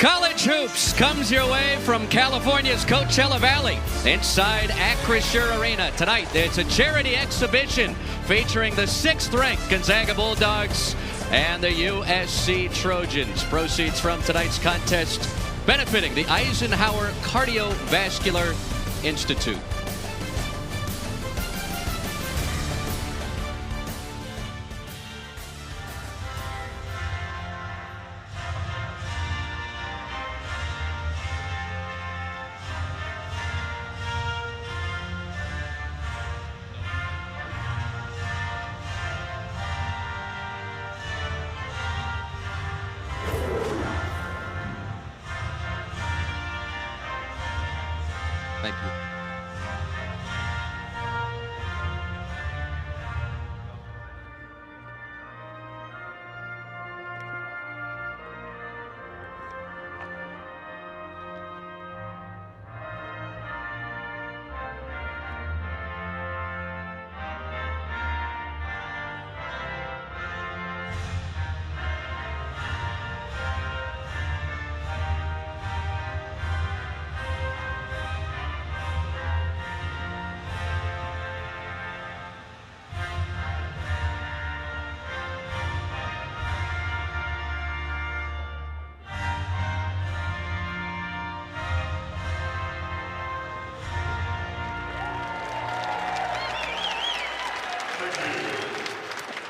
College Hoops comes your way from California's Coachella Valley inside Acrisure Arena. Tonight, it's a charity exhibition featuring the 6th-ranked Gonzaga Bulldogs and the USC Trojans. Proceeds from tonight's contest benefiting the Eisenhower Cardiovascular Institute. Thank you.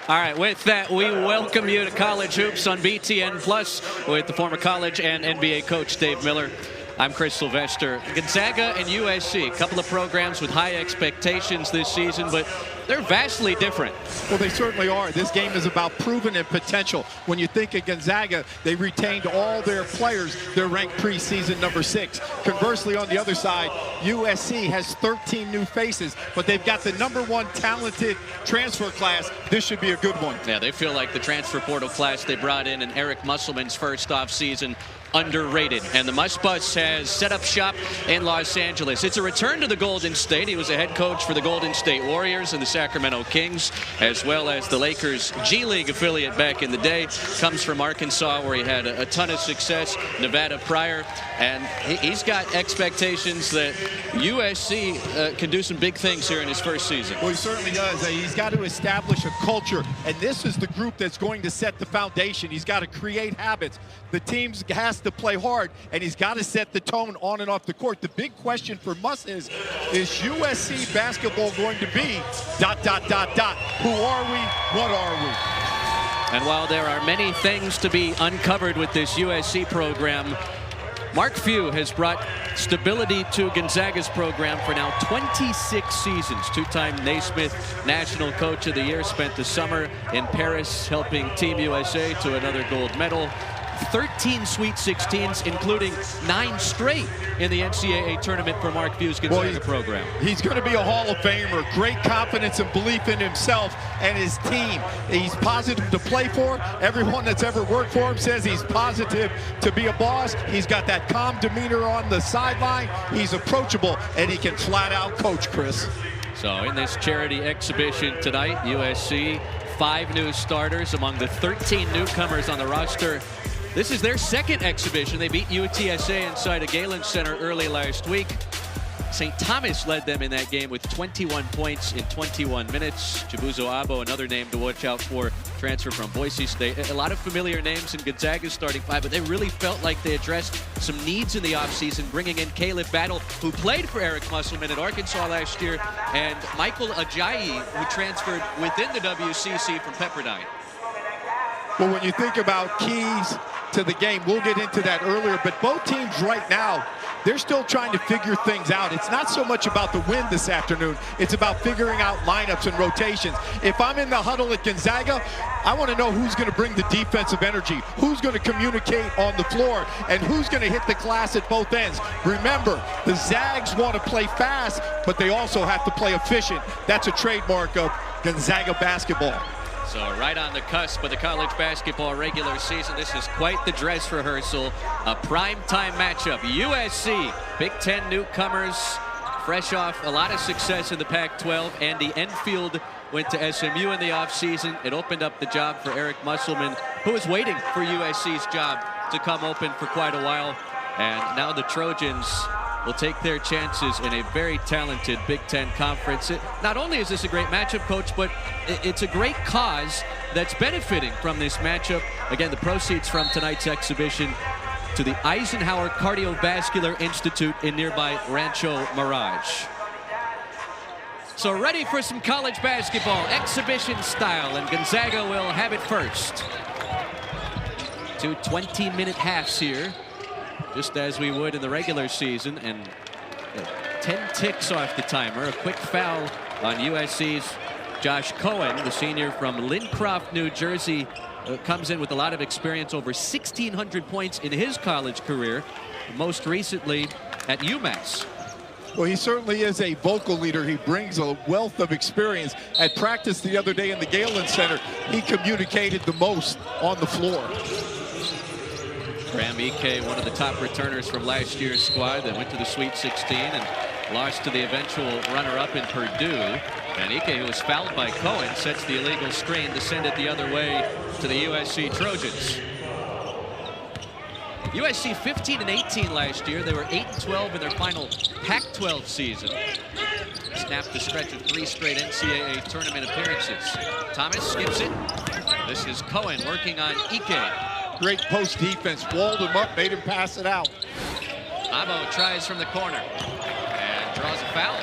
All right, with that, we welcome you to College Hoops on BTN Plus with the former college and NBA coach Dave Miller. I'm Chris Sylvester. Gonzaga and USC, a couple of programs with high expectations this season, but they're vastly different. Well, they certainly are. This game is about proven and potential. When you think of Gonzaga, they retained all their players. They're ranked preseason number 6. Conversely, on the other side, USC has 13 new faces, but they've got the number 1 talented transfer class. This should be a good one. Yeah, they feel like the transfer portal class they brought in Eric Musselman's first offseason underrated. And the Muss-Bus has set up shop in Los Angeles. It's a return to the Golden State. He was a head coach for the Golden State Warriors and the Sacramento Kings, as well as the Lakers G League affiliate back in the day. Comes from Arkansas, where he had a ton of success, Nevada prior, and he's got expectations that USC can do some big things here in his first season. Well, he certainly does. He's got to establish a culture, and this is the group that's going to set the foundation. He's got to create habits. The team has to play hard, and he's got to set the tone on and off the court. The big question for Muss is USC basketball going to be ... Who are we? What are we? And while there are many things to be uncovered with this USC program, Mark Few has brought stability to Gonzaga's program for now 26 seasons. 2-time Naismith National Coach of the Year, spent the summer in Paris helping Team USA to another gold medal. 13 Sweet 16s, including 9 straight in the NCAA tournament for Mark Few's Gonzaga program. He's going to be a Hall of Famer. Great confidence and belief in himself and his team. He's positive to play for. Everyone that's ever worked for him says he's positive to be a boss. He's got that calm demeanor on the sideline. He's approachable, and he can flat out coach, Chris. So in this charity exhibition tonight, USC, 5 new starters among the 13 newcomers on the roster. This is their second exhibition. They beat UTSA inside a Galen Center early last week. St. Thomas led them in that game with 21 points in 21 minutes. Chibuzo Abo, another name to watch out for, transfer from Boise State. A lot of familiar names in Gonzaga's starting 5, but they really felt like they addressed some needs in the offseason, bringing in Caleb Battle, who played for Eric Musselman at Arkansas last year, and Michael Ajayi, who transferred within the WCC from Pepperdine. Well, when you think about keys to the game, we'll get into that earlier, but both teams right now, they're still trying to figure things out. It's not so much about the win this afternoon. It's about figuring out lineups and rotations. If I'm in the huddle at Gonzaga, I want to know who's going to bring the defensive energy, who's going to communicate on the floor, and who's going to hit the glass at both ends. Remember, the Zags want to play fast, but they also have to play efficient. That's a trademark of Gonzaga basketball. So right on the cusp of the college basketball regular season, this is quite the dress rehearsal. A primetime matchup. USC, Big Ten newcomers, fresh off a lot of success in the Pac-12. Andy Enfield went to SMU in the offseason. It opened up the job for Eric Musselman, who was waiting for USC's job to come open for quite a while. And now the Trojans will take their chances in a very talented Big Ten conference. Not only is this a great matchup, Coach, but it's a great cause that's benefiting from this matchup. Again, the proceeds from tonight's exhibition to the Eisenhower Cardiovascular Institute in nearby Rancho Mirage. So ready for some college basketball, exhibition style, and Gonzaga will have it first. 2 20-minute halves here, just as we would in the regular season, and 10 ticks off the timer. A quick foul on USC's Josh Cohen, the senior from Lincroft, New Jersey, comes in with a lot of experience, over 1,600 points in his college career, most recently at UMass. Well, he certainly is a vocal leader. He brings a wealth of experience. At practice the other day in the Galen Center, he communicated the most on the floor. Graham Ike, one of the top returners from last year's squad that went to the Sweet 16 and lost to the eventual runner-up in Purdue. And Ike, who was fouled by Cohen, sets the illegal screen to send it the other way to the USC Trojans. USC 15-18 last year. They were 8-12 in their final Pac-12 season. Snapped a stretch of 3 straight NCAA tournament appearances. Thomas skips it. This is Cohen working on Ike. Great post defense, walled him up, made him pass it out. Abo tries from the corner and draws a foul.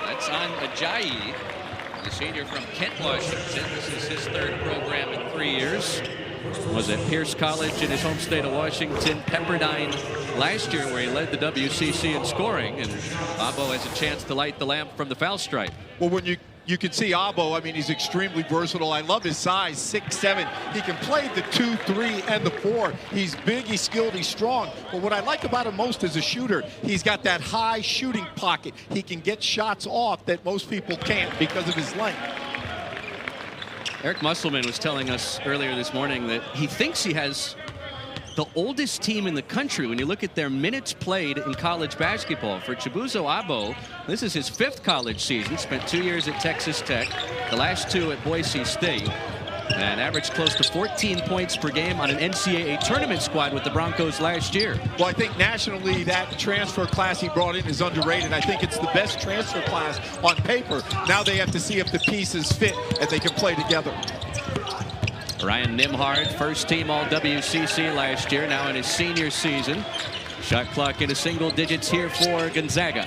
That's on Ajayi, the senior from Kent, Washington. This is his 3rd program in 3 years. Was at Pierce College in his home state of Washington, Pepperdine last year, where he led the WCC in scoring. And Abo has a chance to light the lamp from the foul stripe. Well, when you can see Abo, I mean, he's extremely versatile. I love his size, 6'7". He can play the 2, 3, and the 4. He's big, he's skilled, he's strong. But what I like about him most as a shooter, he's got that high shooting pocket. He can get shots off that most people can't because of his length. Eric Musselman was telling us earlier this morning that he thinks he has the oldest team in the country when you look at their minutes played in college basketball. For Chibuzo Abo, this is his 5th college season. Spent 2 years at Texas Tech, the last 2 at Boise State, and averaged close to 14 points per game on an NCAA tournament squad with the Broncos last year. Well, I think nationally that transfer class he brought in is underrated. I think it's the best transfer class on paper. Now they have to see if the pieces fit and they can play together. Ryan Nimhard, first team all WCC last year, now in his senior season. Shot clock into single digits here for Gonzaga.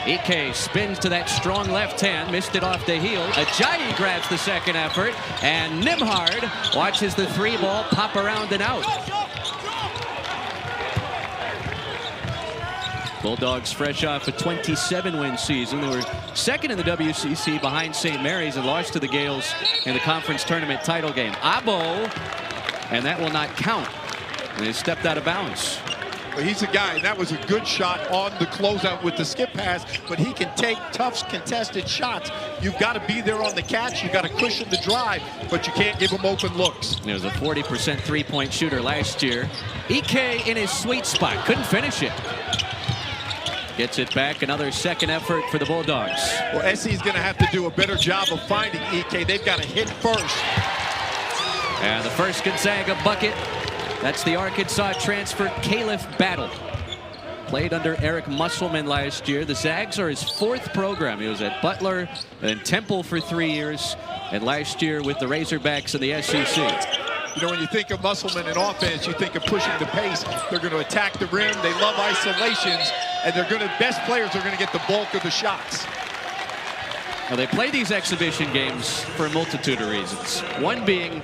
Ike spins to that strong left hand, missed it off the heel. Ajayi grabs the second effort, and Nimhard watches the 3 ball pop around and out. Bulldogs fresh off a 27-win season. They were 2nd in the WCC behind St. Mary's and lost to the Gales in the conference tournament title game. Abo, and that will not count. And he stepped out of bounds. Well, he's a guy, and that was a good shot on the closeout with the skip pass, but he can take tough contested shots. You've got to be there on the catch. You've got to cushion the drive, but you can't give him open looks. He was a 40% 3-point shooter last year. Ike in his sweet spot, couldn't finish it. Gets it back, another second effort for the Bulldogs. Well, SC's going to have to do a better job of finding Ike. They've got to hit first. And the first Gonzaga bucket, that's the Arkansas transfer, Caliph Battle. Played under Eric Musselman last year. The Zags are his 4th program. He was at Butler and Temple for 3 years, and last year with the Razorbacks in the SEC. You know, when you think of Musselman in offense, you think of pushing the pace. They're going to attack the rim. They love isolations, and best players are going to get the bulk of the shots. Well, they play these exhibition games for a multitude of reasons. One being,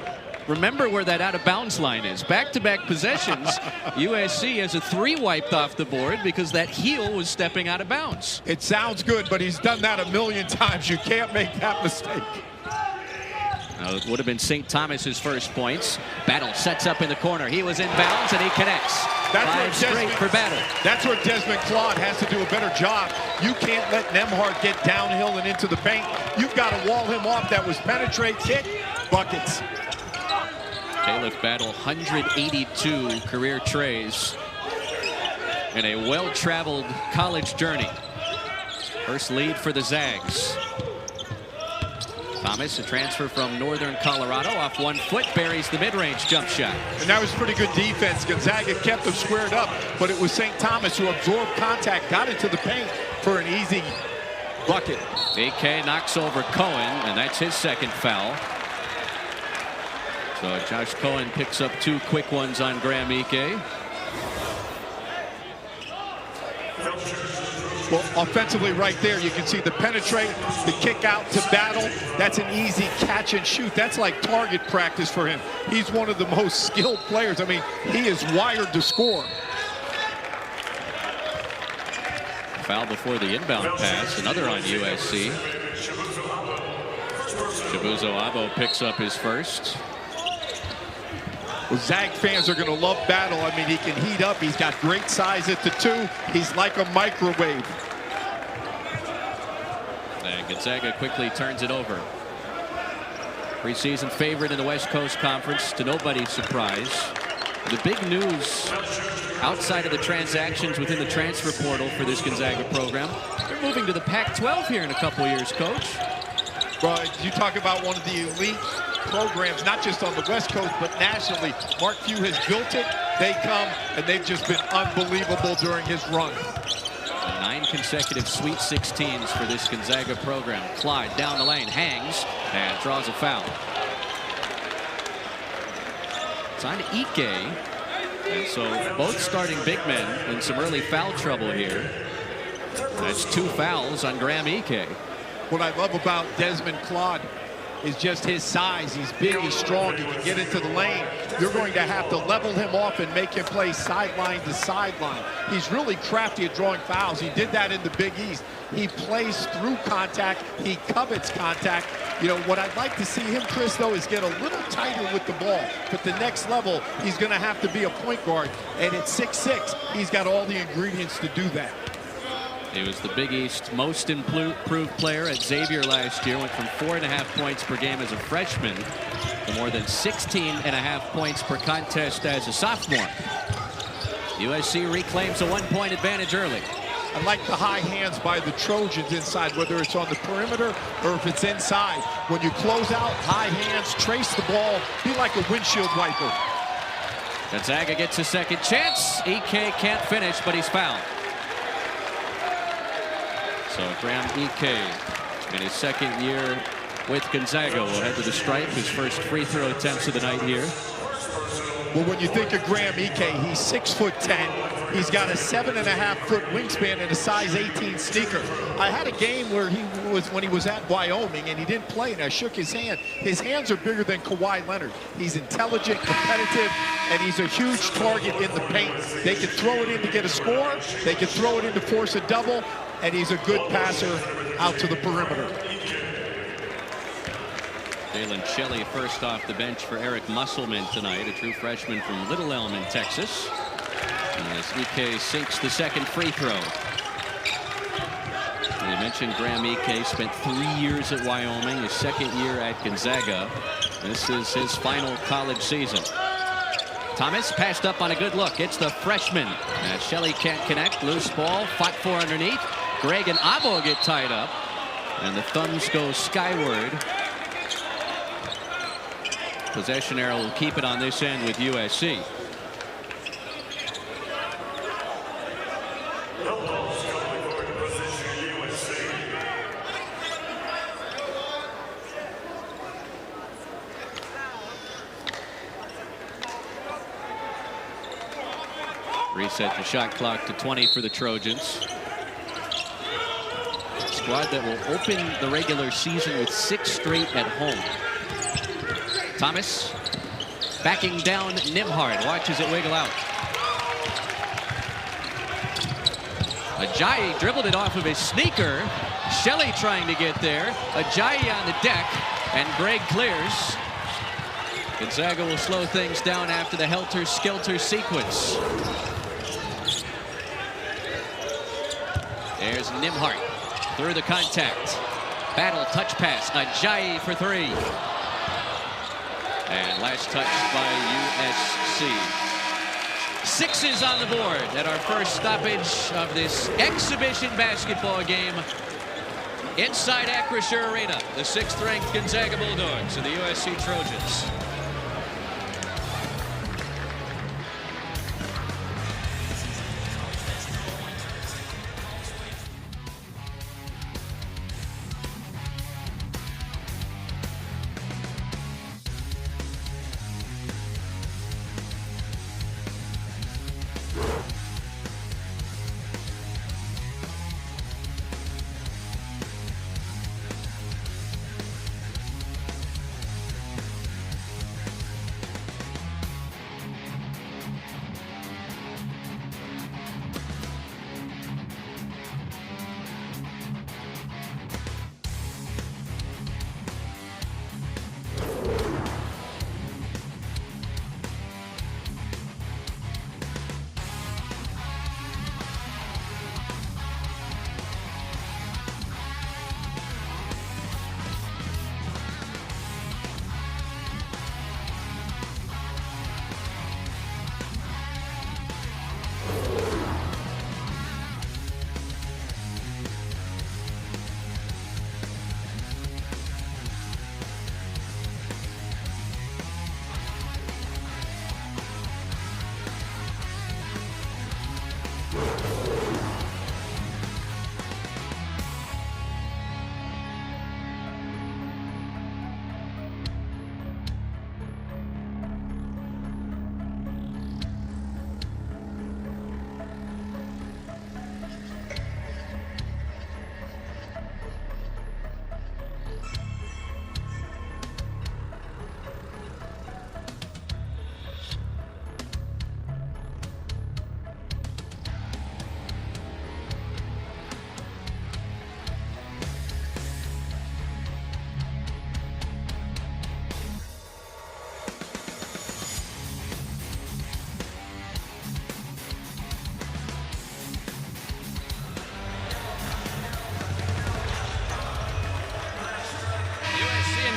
remember where that out-of-bounds line is. Back-to-back possessions, USC has a 3 wiped off the board because that heel was stepping out of bounds. It sounds good, but he's done that a million times. You can't make that mistake. Now, it would have been St. Thomas's first points. Battle sets up in the corner. He was in bounds, and he connects. That's 5 straight for Battle. That's where Desmond Claude has to do a better job. You can't let Nemhard get downhill and into the paint. You've got to wall him off. That was penetrate, kick, buckets. Caliph Battle, 182 career trays and a well-traveled college journey. First lead for the Zags. Thomas, a transfer from Northern Colorado, off 1 foot, buries the mid-range jump shot. And that was pretty good defense. Gonzaga kept them squared up, but it was St. Thomas who absorbed contact, got into the paint for an easy bucket. AK knocks over Cohen, and that's his second foul. So Josh Cohen picks up 2 quick ones on Graham Ike. Well, offensively right there, you can see the penetrate, the kick out to battle. That's an easy catch and shoot. That's like target practice for him. He's one of the most skilled players. I mean, he is wired to score. Foul before the inbound pass. Another on USC. Chibuzo Abo picks up his first. Well, Zag fans are going to love battle. I mean, he can heat up. He's got great size at the 2. He's like a microwave. And Gonzaga quickly turns it over. Preseason favorite in the West Coast Conference, to nobody's surprise. The big news outside of the transactions within the transfer portal for this Gonzaga program, they're moving to the Pac-12 here in a couple years, Coach. Well, you talk about one of the elite programs, not just on the West Coast, but nationally. Mark Few has built it. They come, and they've just been unbelievable during his run. 9 consecutive Sweet 16s for this Gonzaga program. Clyde down the lane, hangs, and draws a foul. It's on Ike. And so both starting big men in some early foul trouble here. That's 2 fouls on Graham Ike. What I love about Desmond Claude is just his size. He's big, he's strong, he can get into the lane. You're going to have to level him off and make him play sideline to sideline. He's really crafty at drawing fouls. He did that in the Big East. He plays through contact. He covets contact. You know, what I'd like to see him, Chris, though, is get a little tighter with the ball. But the next level, he's going to have to be a point guard. And at 6'6", he's got all the ingredients to do that. He was the Big East most improved player at Xavier last year. Went from 4.5 points per game as a freshman to more than 16.5 points per contest as a sophomore. USC reclaims a 1-point advantage early. I like the high hands by the Trojans inside, whether it's on the perimeter or if it's inside. When you close out, high hands, trace the ball, be like a windshield wiper. Gonzaga gets a second chance. Ike can't finish, but he's fouled. So Graham Ike, in his second year with Gonzaga, will head to the stripe. His first free throw attempts of the night here. Well, when you think of Graham Ike, he's 6'10". He's got a 7.5-foot wingspan and a size 18 sneaker. I had a game where when he was at Wyoming and he didn't play, and I shook his hand. His hands are bigger than Kawhi Leonard. He's intelligent, competitive, and he's a huge target in the paint. They can throw it in to get a score. They can throw it in to force a double. And he's a good passer out to the perimeter. Jalen Shelley first off the bench for Eric Musselman tonight, a true freshman from Little Elm in Texas. As Ike sinks the second free throw. And you mentioned Graham Ike spent 3 years at Wyoming, his second year at Gonzaga. This is his final college season. Thomas passed up on a good look. It's the freshman. Shelley can't connect. Loose ball. Fought for underneath. Greg and Abo get tied up. And the thumbs go skyward. Possession arrow will keep it on this end with USC. Reset the shot clock to 20 for the Trojans. A squad that will open the regular season with 6 straight at home. Thomas backing down Nimhard. Watches it wiggle out. Ajayi dribbled it off of his sneaker. Shelley trying to get there. Ajayi on the deck. And Greg clears. Gonzaga will slow things down after the helter-skelter sequence. There's Nimhart through the contact. Battle touch pass. Ajayi for 3. And last touch by USC. 6s on the board at our first stoppage of this exhibition basketball game Inside Acrisure Arena, the 6th-ranked Gonzaga Bulldogs and the USC Trojans.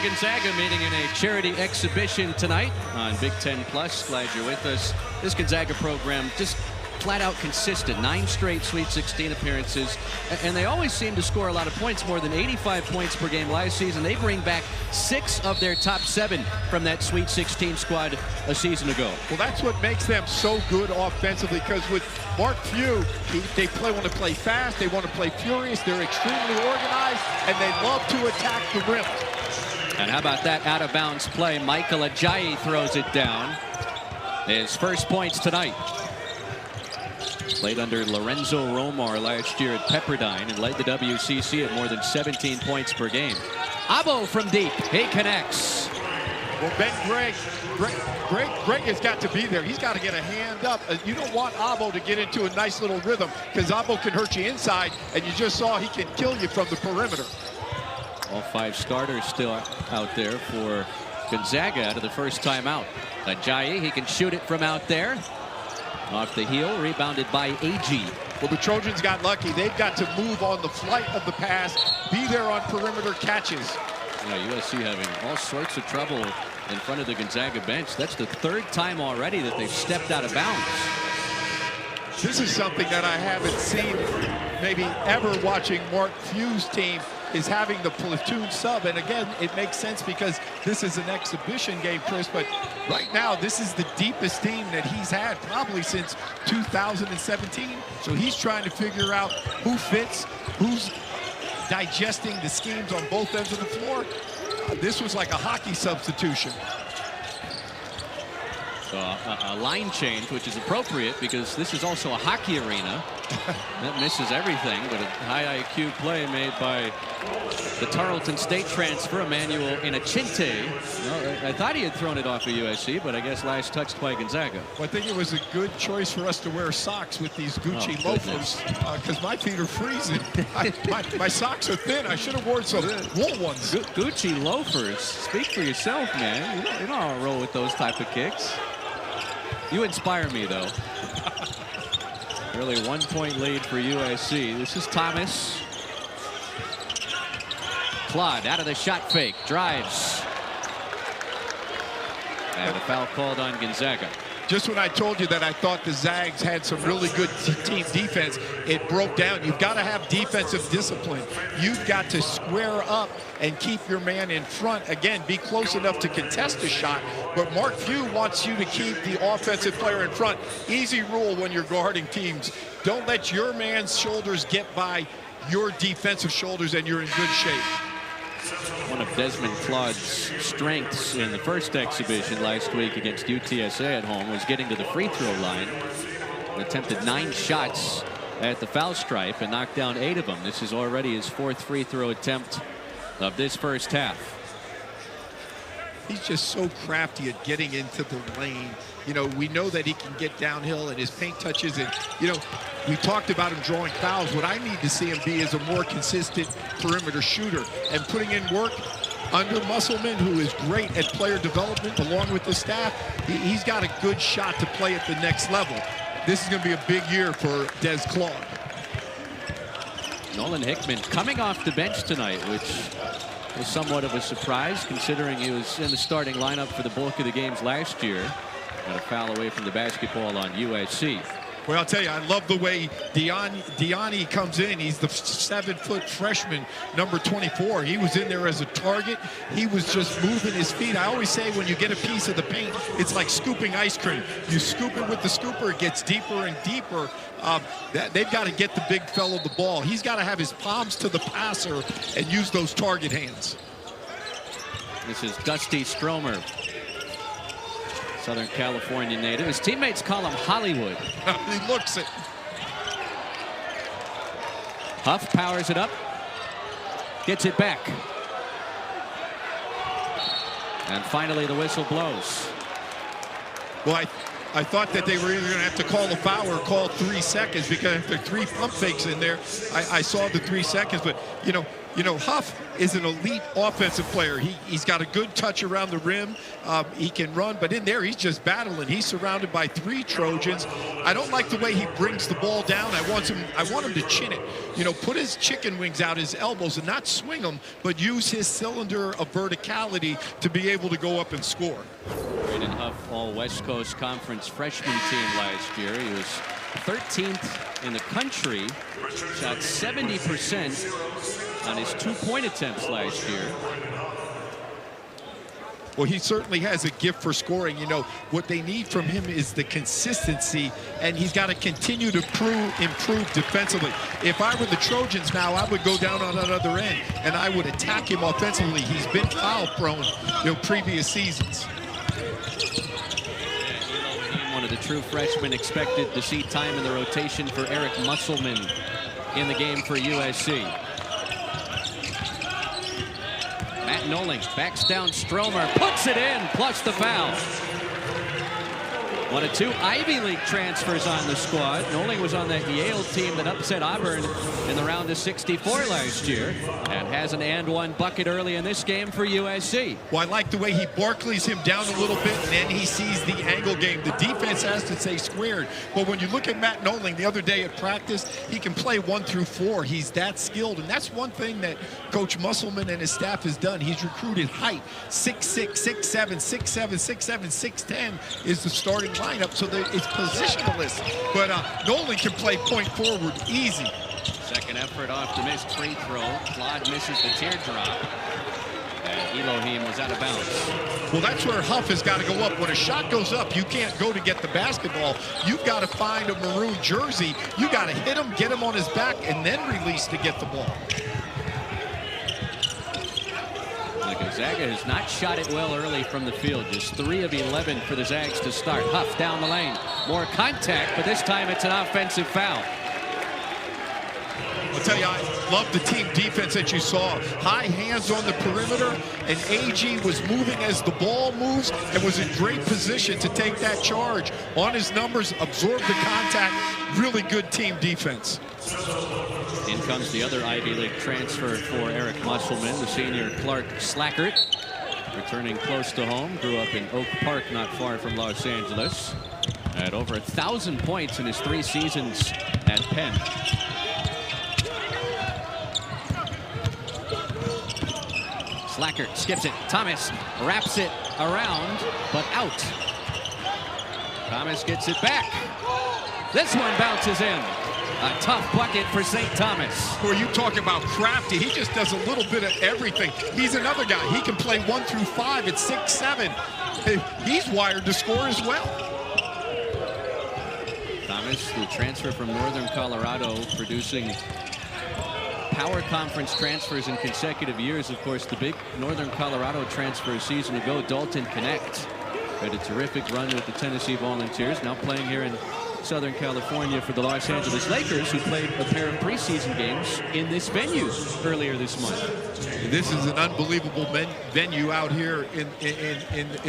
Gonzaga meeting in a charity exhibition tonight on Big Ten Plus. Glad you're with us. This Gonzaga program just flat out consistent. 9 straight Sweet 16 appearances, and they always seem to score a lot of points, more than 85 points per game last season. They bring back 6 of their top 7 from that Sweet 16 squad a season ago. Well, that's what makes them so good offensively, because with Mark Few, they want to play fast, they want to play furious, they're extremely organized, and they love to attack the rim. And how about that out-of-bounds play? Michael Ajayi throws it down. His first points tonight. Played under Lorenzo Romar last year at Pepperdine and led the WCC at more than 17 points per game. Abo from deep. He connects. Well, Ben Greg has got to be there. He's got to get a hand up. You don't want Abo to get into a nice little rhythm, because Abo can hurt you inside, and you just saw he can kill you from the perimeter. All 5 starters still out there for Gonzaga out of the first timeout. Ajayi, he can shoot it from out there. Off the heel, rebounded by AG. Well, the Trojans got lucky. They've got to move on the flight of the pass, be there on perimeter catches. Yeah, USC having all sorts of trouble in front of the Gonzaga bench. That's the 3rd time already that they've stepped out of bounds. This is something that I haven't seen maybe ever watching Mark Few's team, is having the platoon sub. And again, it makes sense because this is an exhibition game, Chris, but right now this is the deepest team that he's had probably since 2017. So he's trying to figure out who fits, who's digesting the schemes on both ends of the floor. This was like a hockey substitution. So a line change, which is appropriate because this is also a hockey arena. That misses everything, but a high IQ play made by the Tarleton State transfer, Emmanuel Inachinte. Well, I thought he had thrown it off of USC, but I guess last touched by Gonzaga. Well, I think it was a good choice for us to wear socks with these Gucci loafers, because my feet are freezing. My socks are thin. I should have worn some wool ones. Gucci loafers. Speak for yourself, man. You don't want to roll with those type of kicks. You inspire me, though. Really 1-point lead for USC. This is Thomas. Claude out of the shot fake. Drives. And a foul called on Gonzaga. just when I told you that I thought the Zags had some really good team defense, it broke down. You've got to have defensive discipline. You've got to square up and keep your man in front. Again, be close enough to contest a shot, but Mark Few wants you to keep the offensive player in front. Easy rule when you're guarding teams. Don't let your man's shoulders get by your defensive shoulders, and you're in good shape. One of Desmond Claude's strengths in the first exhibition last week against UTSA at home was getting to the free throw line. He attempted 9 shots at the foul stripe and knocked down 8 of them. This is already his 4th free throw attempt of this first half. He's just so crafty at getting into the lane. You know, we know that he can get downhill and his paint touches. And, you know, we talked about him drawing fouls. What I need to see him be is a more consistent perimeter shooter and putting in work under Musselman, who is great at player development along with the staff. He's got a good shot to play at the next level. This is going to be a big year for Des Claude. Nolan Hickman coming off the bench tonight, which was somewhat of a surprise considering he was in the starting lineup for the bulk of the games last year. Got a foul away from the basketball on USC. Well, I'll tell you, I love the way Diani comes in. He's the 7-foot freshman, number 24. He was in there as a target. He was just moving his feet. I always say when you get a piece of the paint, it's like scooping ice cream. You scoop it with the scooper, it gets deeper and deeper. They've got to get the big fellow the ball. He's got to have his palms to the passer and use those target hands. This is Dusty Stromer, Southern California native. His teammates call him Hollywood. He looks it. Huff powers it up. Gets it back. And finally the whistle blows. Well, I thought that they were either going to have to call a foul or call 3 seconds, because if there are 3 pump fakes in there, I saw the 3 seconds. But, you know, Huff is an elite offensive player. He's got a good touch around the rim. He can run, but in there he's just battling. He's surrounded by 3 Trojans. I don't like the way he brings the ball down. I want him to chin it. You know, put his chicken wings out, his elbows, and not swing them, but use his cylinder of verticality to be able to go up and score. Braden Huff, all West Coast Conference freshman team last year. He was 13th in the country, shot 70% on his 2-point attempts last year. Well, he certainly has a gift for scoring. You know, what they need from him is the consistency, and he's got to continue to improve defensively. If I were the Trojans now, I would go down on that other end, and I would attack him offensively. He's been foul prone, you know, previous seasons. One of the true freshmen expected to see time in the rotation for Eric Musselman in the game for USC. Matt Noling backs down Stromer, puts it in, plus the foul. One of 2 Ivy League transfers on the squad. Noling was on that Yale team that upset Auburn in the round of 64 last year, and has an and-one bucket early in this game for USC. Well, I like the way he Barclays him down a little bit, and then he sees the angle game. The defense has to stay squared. But when you look at Matt Noling the other day at practice, he can play 1 through 4. He's that skilled, and that's one thing that Coach Musselman and his staff has done. He's recruited height. 6'6", 6'7", 6'7", 6'7", 6'10 is the starting lineup, so it's positionless. But Nolan can play point forward easy. Second effort off the missed free throw. Claude misses the teardrop, and Elohim was out of bounds. Well, that's where Huff has got to go up. When a shot goes up, you can't go to get the basketball. You've got to find a maroon jersey. You got to hit him, get him on his back, and then release to get the ball. Gonzaga has not shot it well early from the field. Just 3 of 11 for the Zags to start. Huff down the lane. More contact, but this time it's an offensive foul. I'll tell you, I love the team defense that you saw. High hands on the perimeter, and AG was moving as the ball moves and was in great position to take that charge. On his numbers, absorb the contact. Really good team defense. In comes the other Ivy League transfer for Eric Musselman, the senior Clark Slackert. Returning close to home, grew up in Oak Park, not far from Los Angeles. Had over 1,000 points in his 3 seasons at Penn. Slackert skips it. Thomas wraps it around, but out. Thomas gets it back. This one bounces in. A tough bucket for St. Thomas. Where you talk about crafty, he just does a little bit of everything. He's another guy. He can play 1 through 5 at 6'7". He's wired to score as well. Thomas, the transfer from Northern Colorado, producing power conference transfers in consecutive years. Of course, the big Northern Colorado transfer a season ago, Dalton Connect, had a terrific run with the Tennessee Volunteers, now playing here in Southern California for the Los Angeles Lakers, who played a pair of preseason games in this venue earlier this month. This is an unbelievable venue out here in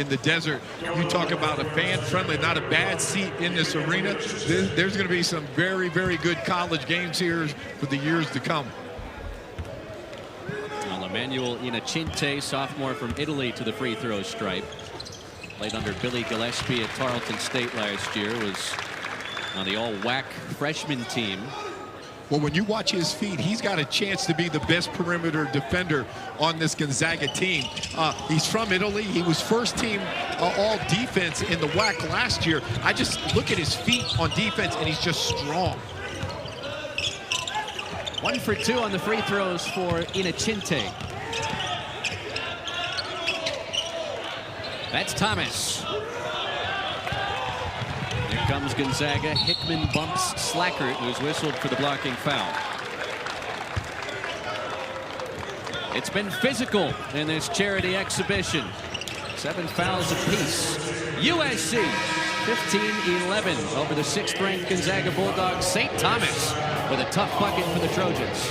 the desert. You talk about a fan-friendly, not a bad seat in this arena. There's going to be some very, very good college games here for the years to come. Well, Emmanuel Inachinte, sophomore from Italy, to the free throw stripe. Played under Billy Gillespie at Tarleton State last year, was on the all-WAC freshman team. Well, when you watch his feet, he's got a chance to be the best perimeter defender on this Gonzaga team. He's from Italy. He was first team all defense in the WAC last year. I just look at his feet on defense, and he's just strong. 1 for 2 on the free throws for Inachinte. That's Thomas. Here comes Gonzaga. Hickman bumps Slackert, who's whistled for the blocking foul. It's been physical in this charity exhibition. 7 fouls apiece. USC 15-11 over the 6th-ranked Gonzaga Bulldogs. St. Thomas with a tough bucket for the Trojans.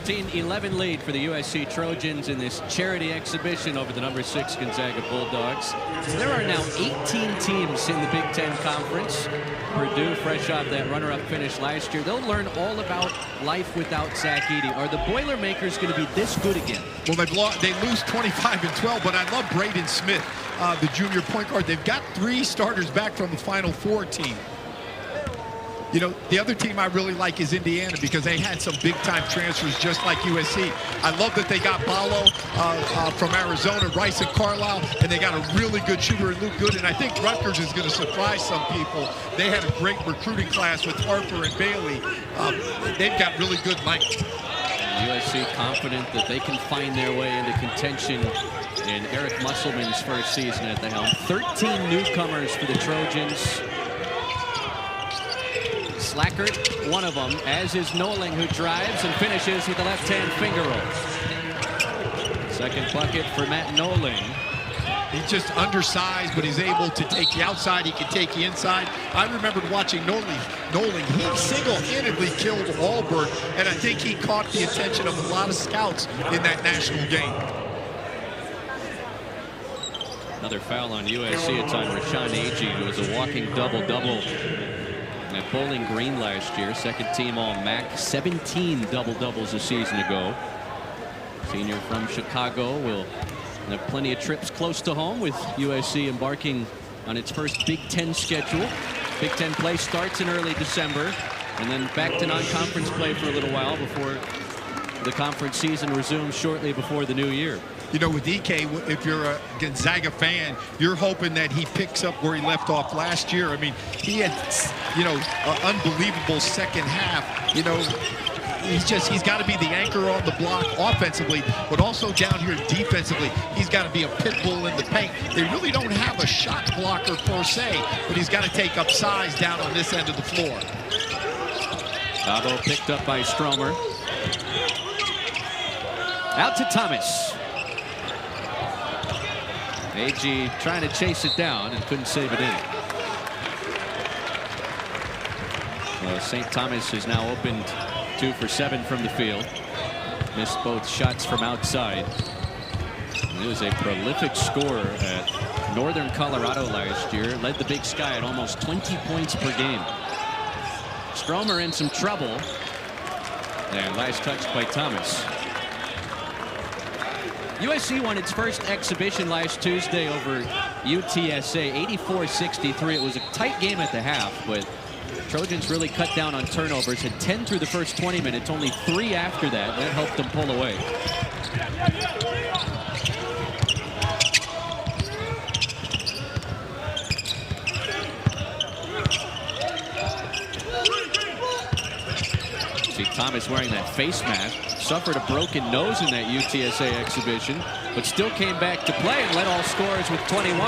(15-11) lead for the USC Trojans in this charity exhibition over the number 6 Gonzaga Bulldogs. There are now 18 teams in the Big Ten Conference. Purdue, fresh off that runner-up finish last year, they'll learn all about life without Zach Edey. Are the Boilermakers going to be this good again? Well, they lose 25-12, but I love Braden Smith, the junior point guard. They've got 3 starters back from the Final Four team. You know, the other team I really like is Indiana because they had some big-time transfers just like USC. I love that they got Ballo from Arizona, Rice and Carlisle, and they got a really good shooter in Luke Gooden. I think Rutgers is going to surprise some people. They had a great recruiting class with Harper and Bailey. They've got really good length. USC confident that they can find their way into contention in Eric Musselman's first season at the helm. 13 newcomers for the Trojans. Slackert, one of them, as is Noling, who drives and finishes with the left-hand finger roll. Second bucket for Matt Noling. He's just undersized, but he's able to take the outside. He can take the inside. I remembered watching Noling. He single-handedly killed Auburn, and I think he caught the attention of a lot of scouts in that national game. Another foul on USC. It's on Rashawn Agee, who was a walking double-double at Bowling Green last year. Second team All-MAC, 17 double-doubles a season ago. Senior from Chicago will have plenty of trips close to home, with USC embarking on its first Big Ten schedule. Big Ten play starts in early December, and then back to non-conference play for a little while before the conference season resumes shortly before the new year. You know, with EK, if you're a Gonzaga fan, you're hoping that he picks up where he left off last year. I mean, he had, you know, an unbelievable second half. You know, he's got to be the anchor on the block offensively, but also down here defensively. He's got to be a pit bull in the paint. They really don't have a shot blocker per se, but he's got to take up size down on this end of the floor. Cabo picked up by Stromer. Out to Thomas. Agee trying to chase it down and couldn't save it in. Well, St. Thomas is now opened 2 for 7 from the field. Missed both shots from outside. He was a prolific scorer at Northern Colorado last year. Led the Big Sky at almost 20 points per game. Stromer in some trouble. And last touch by Thomas. USC won its first exhibition last Tuesday over UTSA, 84-63. It was a tight game at the half, but Trojans really cut down on turnovers. Had 10 through the first 20 minutes, only 3 after that. That helped them pull away. See Thomas wearing that face mask. Suffered a broken nose in that UTSA exhibition, but still came back to play and led all scorers with 21.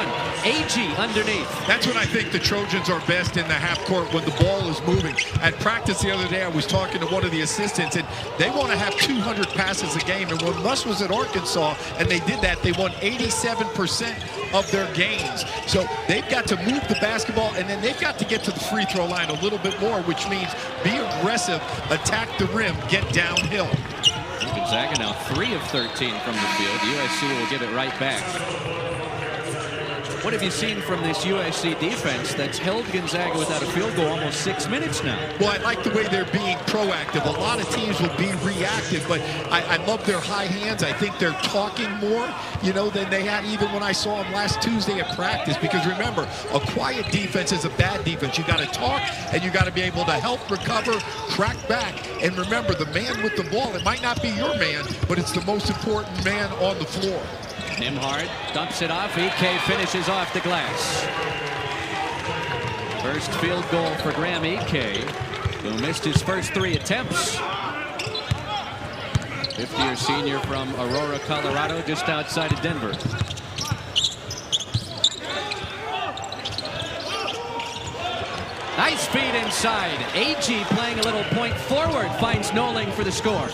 Agee underneath. That's when I think the Trojans are best in the half court, when the ball is moving. At practice the other day, I was talking to one of the assistants, and they want to have 200 passes a game. And when Russ was at Arkansas and they did that, they won 87% of their games. So they've got to move the basketball, and then they've got to get to the free throw line a little bit more, which means be aggressive, attack the rim, get downhill. Gonzaga now 3 of 13 from the field. USC will give it right back. What have you seen from this USC defense that's held Gonzaga without a field goal almost 6 minutes now? Well, I like the way they're being proactive. A lot of teams will be reactive, but I love their high hands. I think they're talking more, you know, than they had even when I saw them last Tuesday at practice. Because remember, a quiet defense is a bad defense. You got to talk, and you got to be able to help recover, track back. And remember, the man with the ball, it might not be your man, but it's the most important man on the floor. Nimhard dumps it off. EK finishes off the glass. First field goal for Graham EK, who missed his first 3 attempts. 50-year senior from Aurora, Colorado, just outside of Denver. Nice feed inside. Agee playing a little point forward, finds Noling for the score.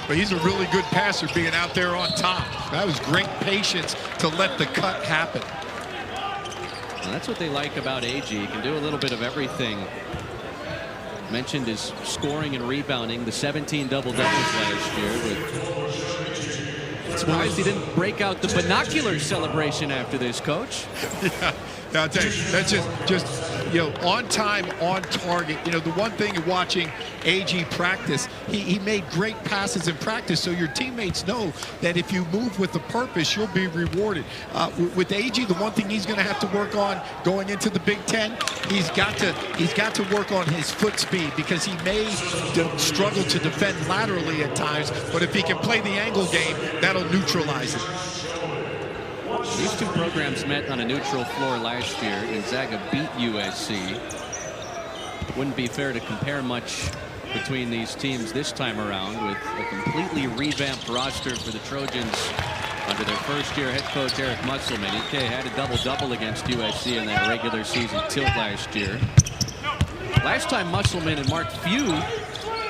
But he's a really good passer, being out there on top. That was great patience to let the cut happen. Well, that's what they like about Agee. He can do a little bit of everything. Mentioned his scoring and rebounding, the 17 double-doubles last year. But surprised he didn't break out the binocular celebration after this, Coach. Yeah, I'll tell you, that's just you know, on time, on target. You know, the one thing in watching Agee practice, he made great passes in practice, so your teammates know that if you move with a purpose, you'll be rewarded. With Agee, the one thing he's going to have to work on going into the Big Ten, he's got to work on his foot speed, because he may struggle to defend laterally at times, but if he can play the angle game, that'll neutralize it. These two programs met on a neutral floor last year. Gonzaga beat USC. Wouldn't be fair to compare much between these teams this time around, with a completely revamped roster for the Trojans under their first-year head coach Eric Musselman. Ike had a double-double against USC in that regular season tilt last year. Last time Musselman and Mark Few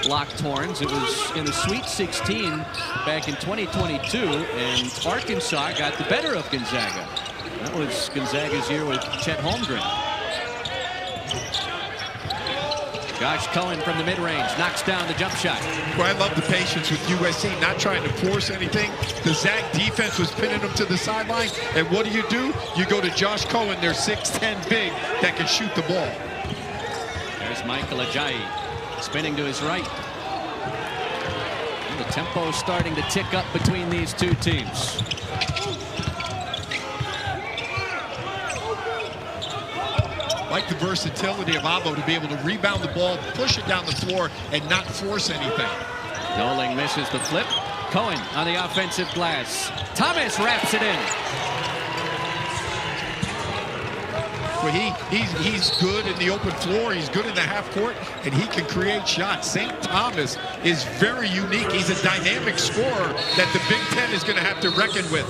locked horns, it was in the Sweet 16 back in 2022, and Arkansas got the better of Gonzaga. That was Gonzaga's year with Chet Holmgren. Josh Cohen from the mid-range knocks down the jump shot. Well, I love the patience with USC, not trying to force anything. The Zag defense was pinning them to the sideline, and what do? You go to Josh Cohen, their 6'10" big that can shoot the ball. There's Michael Ajayi spinning to his right. And the tempo starting to tick up between these two teams. Like the versatility of Abo to be able to rebound the ball, push it down the floor, and not force anything. Noling misses the flip. Cohen on the offensive glass. Thomas wraps it in. Well, he's good in the open floor. He's good in the half court, and he can create shots. St. Thomas is very unique. He's a dynamic scorer that the Big Ten is going to have to reckon with.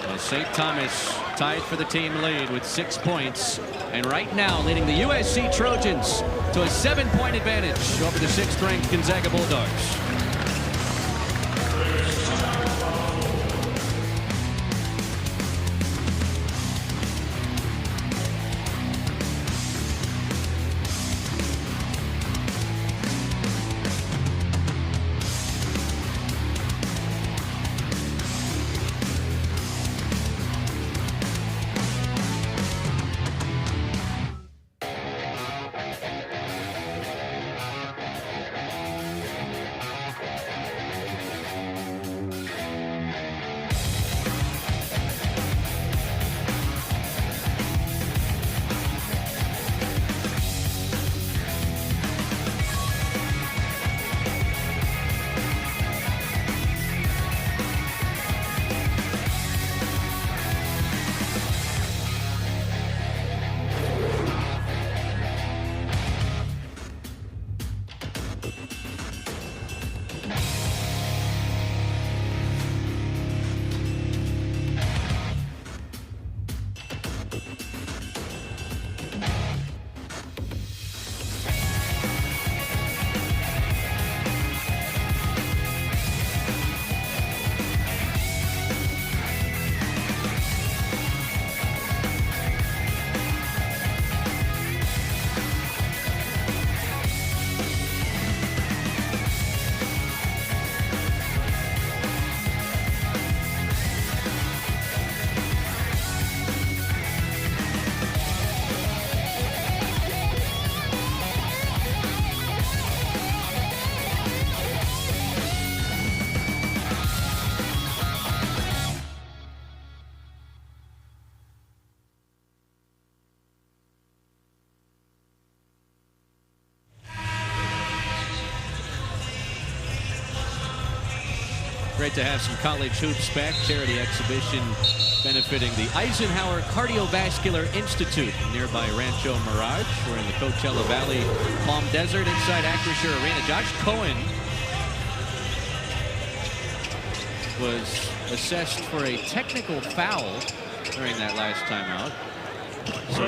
Well, St. Thomas tied for the team lead with 6 points, and right now leading the USC Trojans to a 7-point advantage over the 6th-ranked Gonzaga Bulldogs. Great to have some college hoops back. Charity exhibition benefiting the Eisenhower Cardiovascular Institute in nearby Rancho Mirage. We're in the Coachella Valley, Palm Desert, inside Acrisure Arena. Josh Cohen was assessed for a technical foul during that last timeout. So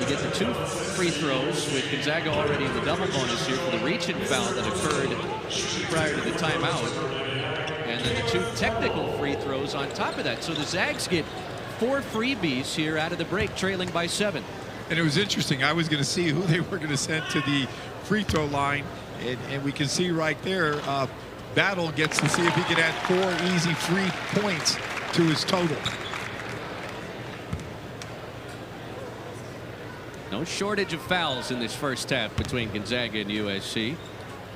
you get the 2 free throws with Gonzaga already in the double bonus here for the reach-in foul that occurred prior to the timeout. And then the 2 technical free throws on top of that. So the Zags get 4 freebies here out of the break, trailing by 7. And it was interesting. I was going to see who they were going to send to the free throw line. And we can see right there, Battle gets to see if he can add 4 easy free points to his total. No shortage of fouls in this first half between Gonzaga and USC.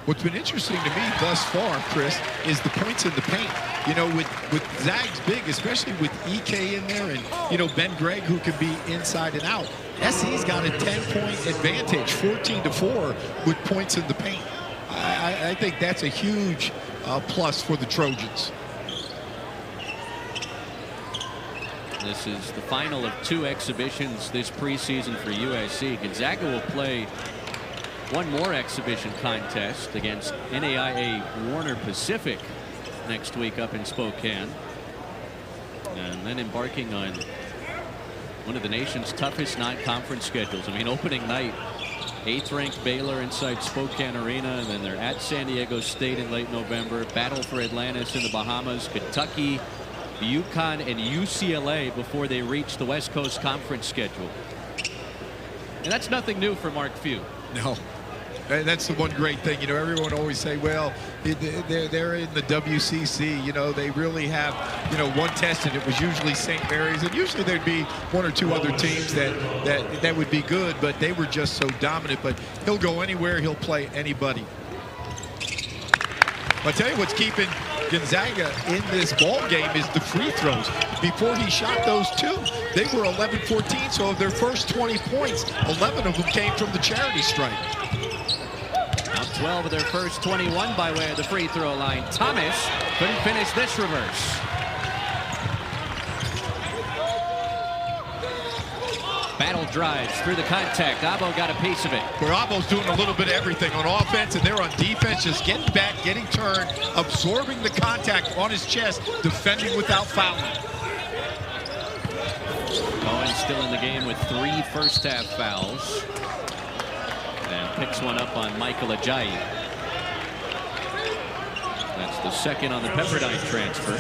What's been interesting to me thus far, Chris, is the points in the paint. You know, with Zags big, especially with EK in there and, you know, Ben Gregg, who can be inside and out. SC's got a 10-point advantage, 14-4 with points in the paint. I think that's a huge plus for the Trojans. This is the final of 2 exhibitions this preseason for USC. Gonzaga will play one more exhibition contest against NAIA Warner Pacific next week up in Spokane, and then embarking on one of the nation's toughest non-conference schedules. I mean, opening night, 8th-ranked Baylor inside Spokane Arena, and then they're at San Diego State in late November. Battle for Atlantis in the Bahamas, Kentucky, UConn, and UCLA before they reach the West Coast Conference schedule. And that's nothing new for Mark Few. No. That's the one great thing. You know, everyone always say, well, they're in the WCC. You know, they really have, you know, one test, and it was usually St. Mary's. And usually there'd be one or two other teams that would be good, but they were just so dominant. But he'll go anywhere. He'll play anybody. I'll tell you what's keeping Gonzaga in this ball game is the free throws. Before he shot those two, they were 11-14. So of their first 20 points, 11 of them came from the charity stripe. Now 12 of their first 21 by way of the free throw line. Thomas couldn't finish this reverse. Battle drives through the contact. Abo got a piece of it. Where Abo's doing a little bit of everything on offense, and they're on defense, just getting back, getting turned, absorbing the contact on his chest, defending without fouling. Cohen still in the game with 3 first-half fouls. And picks one up on Michael Ajayi. That's the second on the Pepperdine transfer.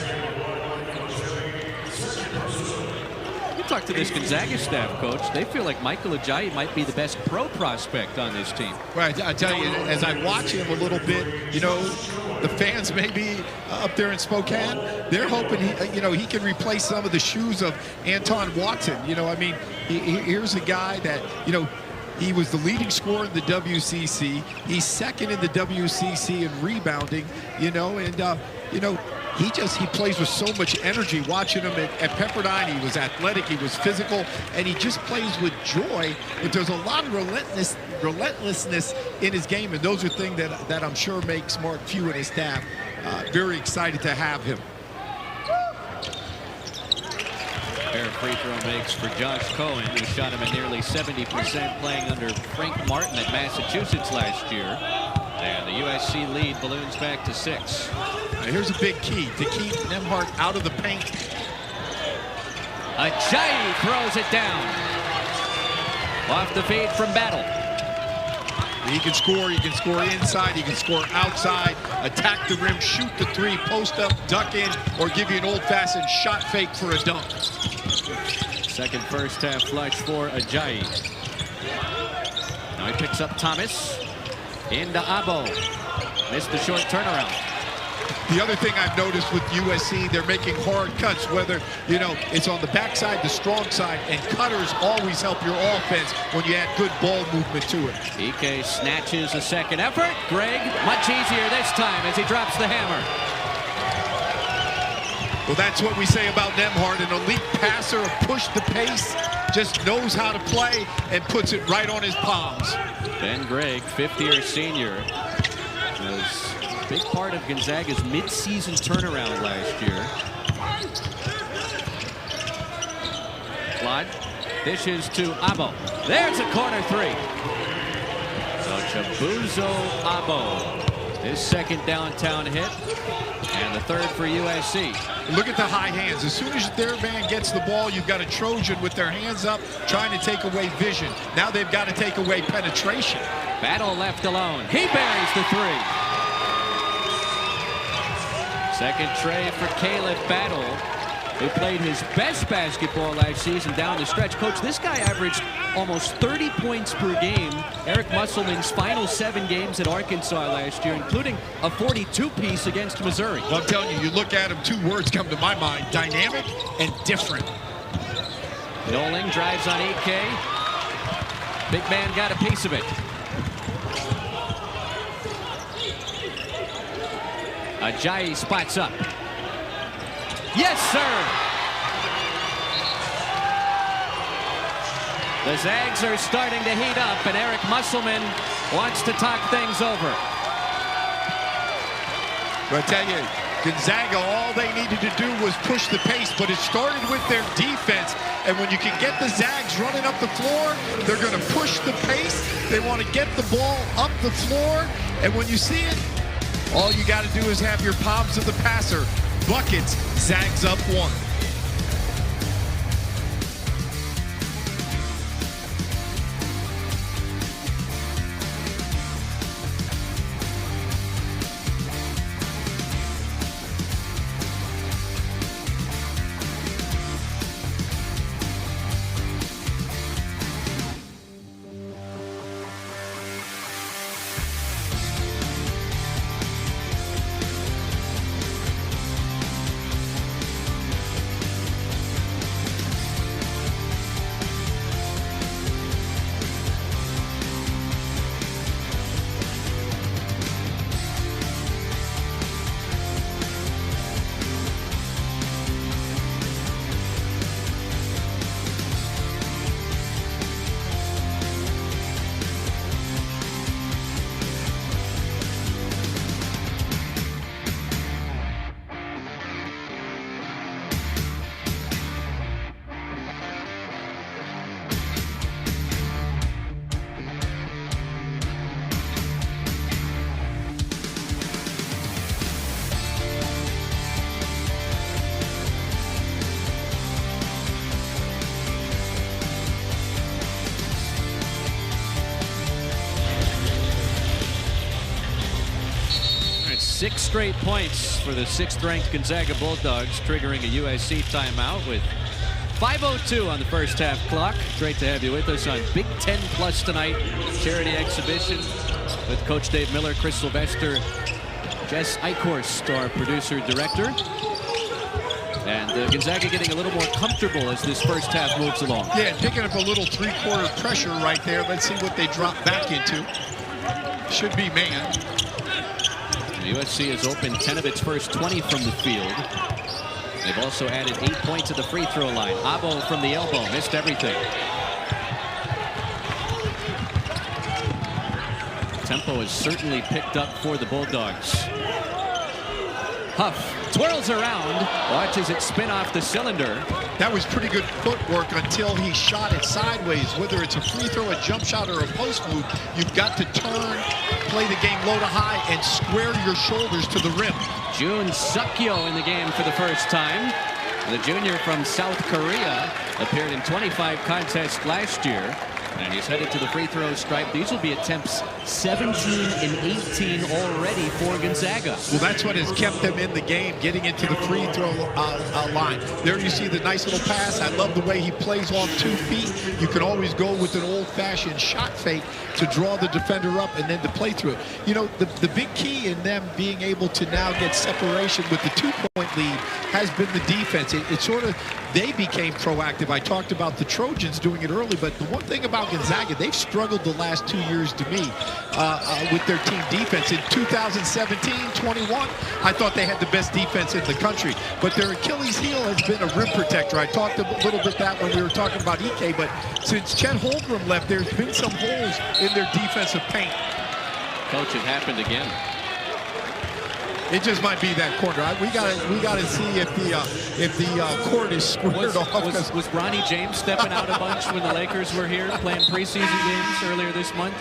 You talk to this Gonzaga staff, Coach. They feel like Michael Ajayi might be the best pro prospect on this team. Right, I tell you, as I watch him a little bit, you know, the fans maybe up there in Spokane, they're hoping he can replace some of the shoes of Anton Watson. You know, I mean, here's a guy that, you know, he was the leading scorer in the WCC. He's second in the WCC in rebounding, you know, and, you know, he plays with so much energy. Watching him at Pepperdine, he was athletic, he was physical, and he just plays with joy. But there's a lot of relentlessness in his game, and those are things that I'm sure makes Mark Few and his staff very excited to have him. Fair free throw makes for Josh Cohen, who shot him at nearly 70% playing under Frank Martin at Massachusetts last year. And the USC lead balloons back to 6. Now here's a big key to keep Nembhard out of the paint. Ajayi throws it down. Off the feed from Battle. He can score inside, he can score outside, attack the rim, shoot the 3, post up, duck in, or give you an old-fashioned shot fake for a dunk. Second first-half flush for Ajayi. Now he picks up Thomas. Into Abo. Missed the short turnaround. The other thing I've noticed with USC, they're making hard cuts, whether, you know, it's on the backside, the strong side, and cutters always help your offense when you add good ball movement to it. EK snatches a second effort. Greg, much easier this time as he drops the hammer. Well, that's what we say about Nembhard, an elite passer, push the pace, just knows how to play and puts it right on his palms. Ben Gregg, fifth-year senior, was a big part of Gonzaga's mid-season turnaround last year. Clyde dishes to Abo. There's a corner 3. So Chibuzo Abo, his second downtown hit, and the third for USC. Look at the high hands. As soon as their man gets the ball, you've got a Trojan with their hands up trying to take away vision. Now they've got to take away penetration. Battle left alone. He buries the 3. Second tray for Caleb Battle, who played his best basketball last season down the stretch. Coach, this guy averaged almost 30 points per game. Eric Musselman's final 7 games at Arkansas last year, including a 42-piece against Missouri. Well, I'm telling you, you look at him, 2 words come to my mind: dynamic and different. Noling drives on EK. Big man got a piece of it. Ajayi spots up. Yes, sir. The Zags are starting to heat up, and Eric Musselman wants to talk things over. But I tell you, Gonzaga, all they needed to do was push the pace, but it started with their defense. And when you can get the Zags running up the floor, they're going to push the pace. They want to get the ball up the floor. And when you see it, all you got to do is have your palms of the passer. Buckets, Zags up 1. Six straight points for the 6th-ranked Gonzaga Bulldogs, triggering a USC timeout with 5:02 on the first half clock. Great to have you with us on Big Ten Plus tonight, charity exhibition with Coach Dave Miller, Chris Sylvester, Jess Eichhorst, our producer-director. And Gonzaga getting a little more comfortable as this first half moves along. Yeah, picking up a little three-quarter pressure right there. Let's see what they drop back into. Should be man. USC has opened 10 of its first 20 from the field. They've also added 8 points at the free throw line. Abo from the elbow missed everything. Tempo has certainly picked up for the Bulldogs. Huff twirls around, watches it spin off the cylinder. That was pretty good footwork until he shot it sideways. Whether it's a free throw, a jump shot, or a post move, you've got to turn, play the game low to high, and square your shoulders to the rim. Jun Sukyo in the game for the first time. The junior from South Korea appeared in 25 contests last year. And he's headed to the free throw stripe. These will be attempts 17 and 18 already for Gonzaga. Well, that's what has kept them in the game, getting into the free throw line. There you see the nice little pass. I love the way he plays off 2 feet. You can always go with an old-fashioned shot fake to draw the defender up and then to play through it. You know, the big key in them being able to now get separation with the 2-point lead has been the defense. It sort of, they became proactive. I talked about the Trojans doing it early, but the one thing about Gonzaga, they've struggled the last 2 years to me with their team defense. In 2017-21, I thought they had the best defense in the country, but their Achilles heel has been a rim protector. I talked a little bit that when we were talking about Ike, but since Chet Holmgren left, there's been some holes in their defensive paint. Coach, it happened again. It just might be that corner. We gotta see if the court is squared off. Was Ronnie James stepping out a bunch when the Lakers were here playing preseason games earlier this month?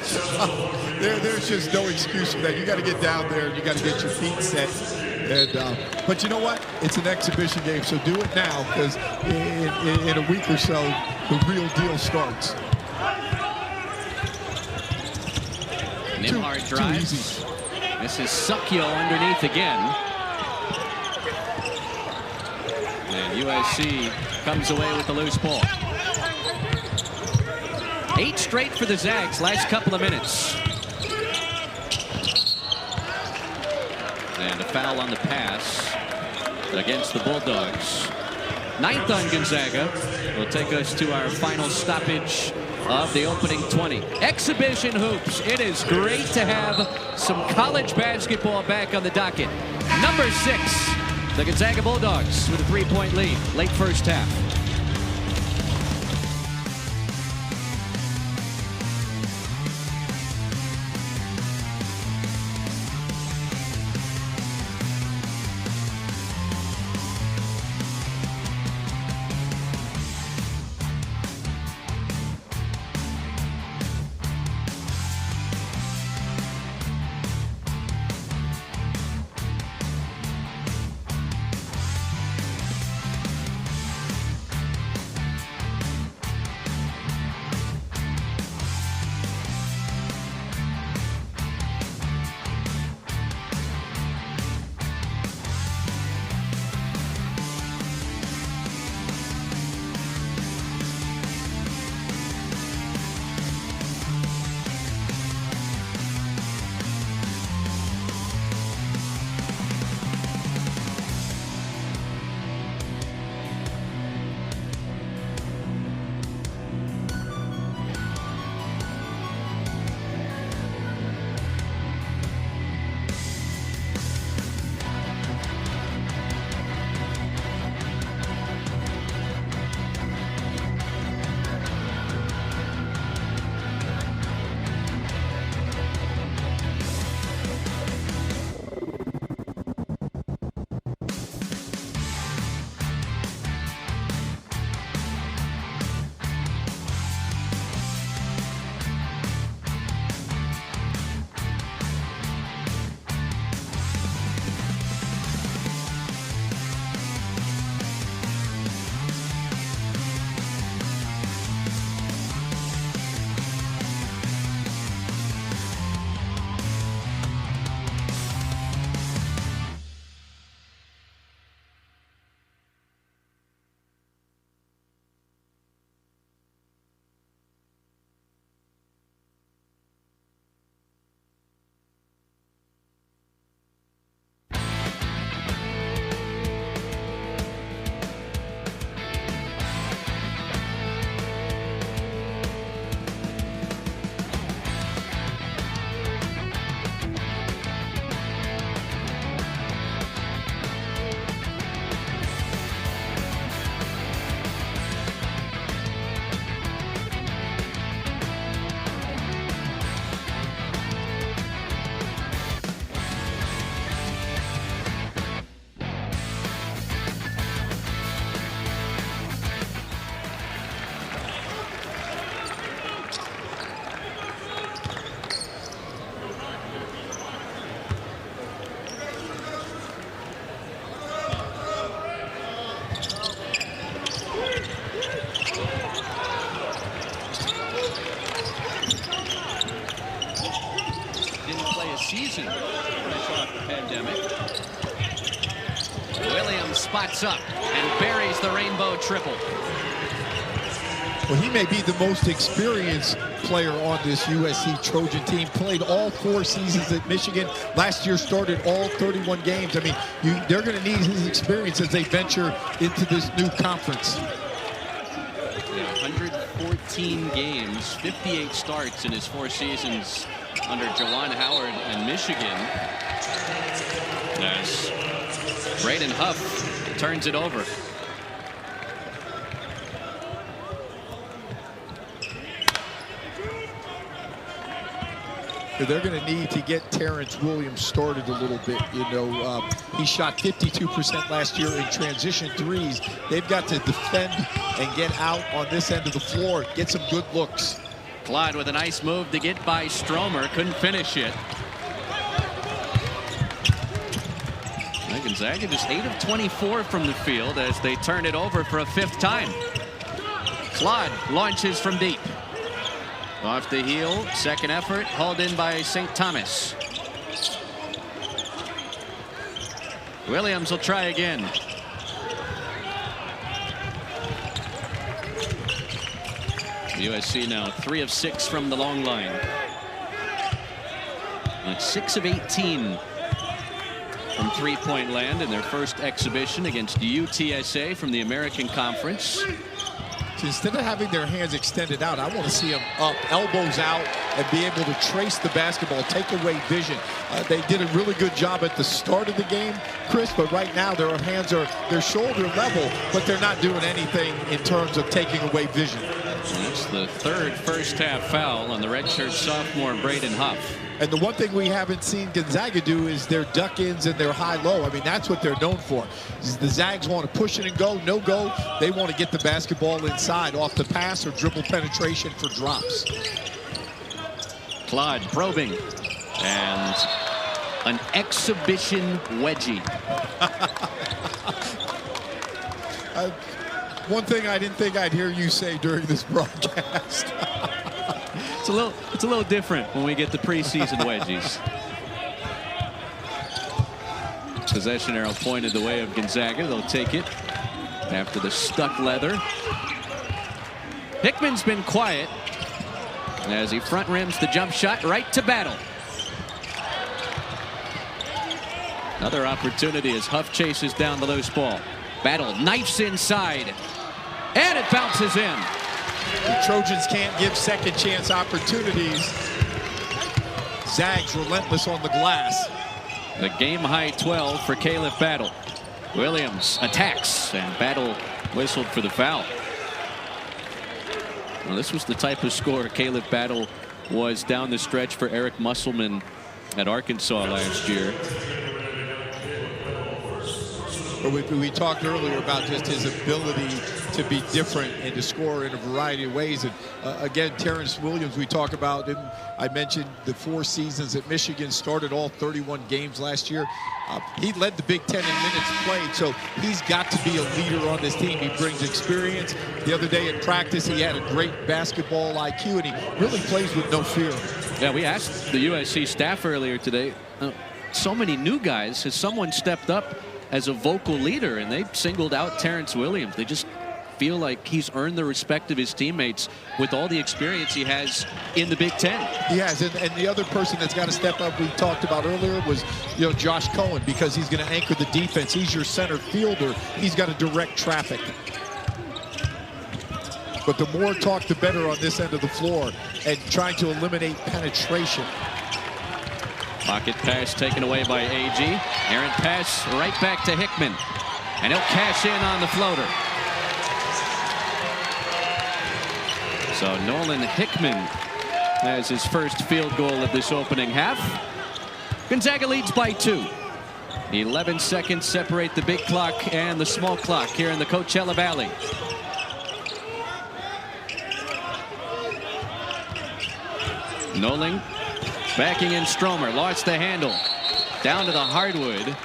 There's just no excuse for that. You got to get down there and you got to get your feet set. And but you know what? It's an exhibition game, so do it now, because in a week or so, the real deal starts. Nimhard drives. Too easy. This is Sukyo underneath again. And USC comes away with the loose ball. 8 straight for the Zags last couple of minutes. And a foul on the pass against the Bulldogs. 9th on Gonzaga will take us to our final stoppage of the opening 20. Exhibition hoops. It is great to have some college basketball back on the docket. Number 6, the Gonzaga Bulldogs with a 3-point lead, late first half. Williams spots up and buries the rainbow triple. Well, he may be the most experienced player on this USC Trojan team. Played all 4 seasons at Michigan. Last year started all 31 games. I mean, they're going to need his experience as they venture into this new conference. Yeah, 114 games, 58 starts in his 4 seasons under Jawan Howard and Michigan. As Braden Huff turns it over. They're going to need to get Terrence Williams started a little bit. You know, he shot 52% last year in transition threes. They've got to defend and get out on this end of the floor, get some good looks. Clyde with a nice move to get by Stromer. Couldn't finish it. Gonzaga just 8 of 24 from the field as they turn it over for a 5th time. Clyde launches from deep. Off the heel, second effort, hauled in by St. Thomas. Williams will try again. USC now 3 of 6 from the long line. That's 6 of 18 from three-point land in their first exhibition against UTSA from the American Conference. So instead of having their hands extended out, I want to see them up, elbows out, and be able to trace the basketball, take away vision. They did a really good job at the start of the game, Chris, but right now their hands are their shoulder level, but they're not doing anything in terms of taking away vision. That's the 3rd first-half foul on the redshirt sophomore Braden Huff. And the one thing we haven't seen Gonzaga do is their duck-ins and their high-low. I mean, that's what they're known for. The Zags want to push it and go, no go. They want to get the basketball inside off the pass or dribble penetration for drops. Clyde probing. And an exhibition wedgie. One thing I didn't think I'd hear you say during this broadcast. It's a little different when we get the preseason wedgies. Possession arrow pointed the way of Gonzaga. They'll take it after the stuck leather. Hickman's been quiet as he front rims the jump shot right to Battle. Another opportunity as Huff chases down the loose ball. Battle knifes inside, and it bounces in. The Trojans can't give second chance opportunities. Zags relentless on the glass. The game high 12 for Caleb Battle. Williams attacks, and Battle whistled for the foul. Well, this was the type of score Caleb Battle was down the stretch for Eric Musselman at Arkansas last year. We talked earlier about just his ability to be different and to score in a variety of ways. And again, Terrence Williams, we talk about him. I mentioned the 4 seasons at Michigan, started all 31 games last year. He led the Big Ten in minutes played, so he's got to be a leader on this team. He brings experience. The other day in practice, he had a great basketball IQ, and he really plays with no fear. Yeah, we asked the USC staff earlier today, so many new guys. Has someone stepped up as a vocal leader? And they singled out Terrence Williams. They just feel like he's earned the respect of his teammates with all the experience he has in the Big Ten. He has, and the other person that's got to step up we talked about earlier was, you know, Josh Cohen, because he's going to anchor the defense. He's your center fielder. He's got to direct traffic. But the more talk, the better on this end of the floor, and trying to eliminate penetration. Pocket pass taken away by AG. Errant pass right back to Hickman. And he'll cash in on the floater. So Nolan Hickman has his first field goal of this opening half. Gonzaga leads by 2. 11 seconds separate the big clock and the small clock here in the Coachella Valley. Nolan backing in Stromer, lost the handle. Down to the hardwood.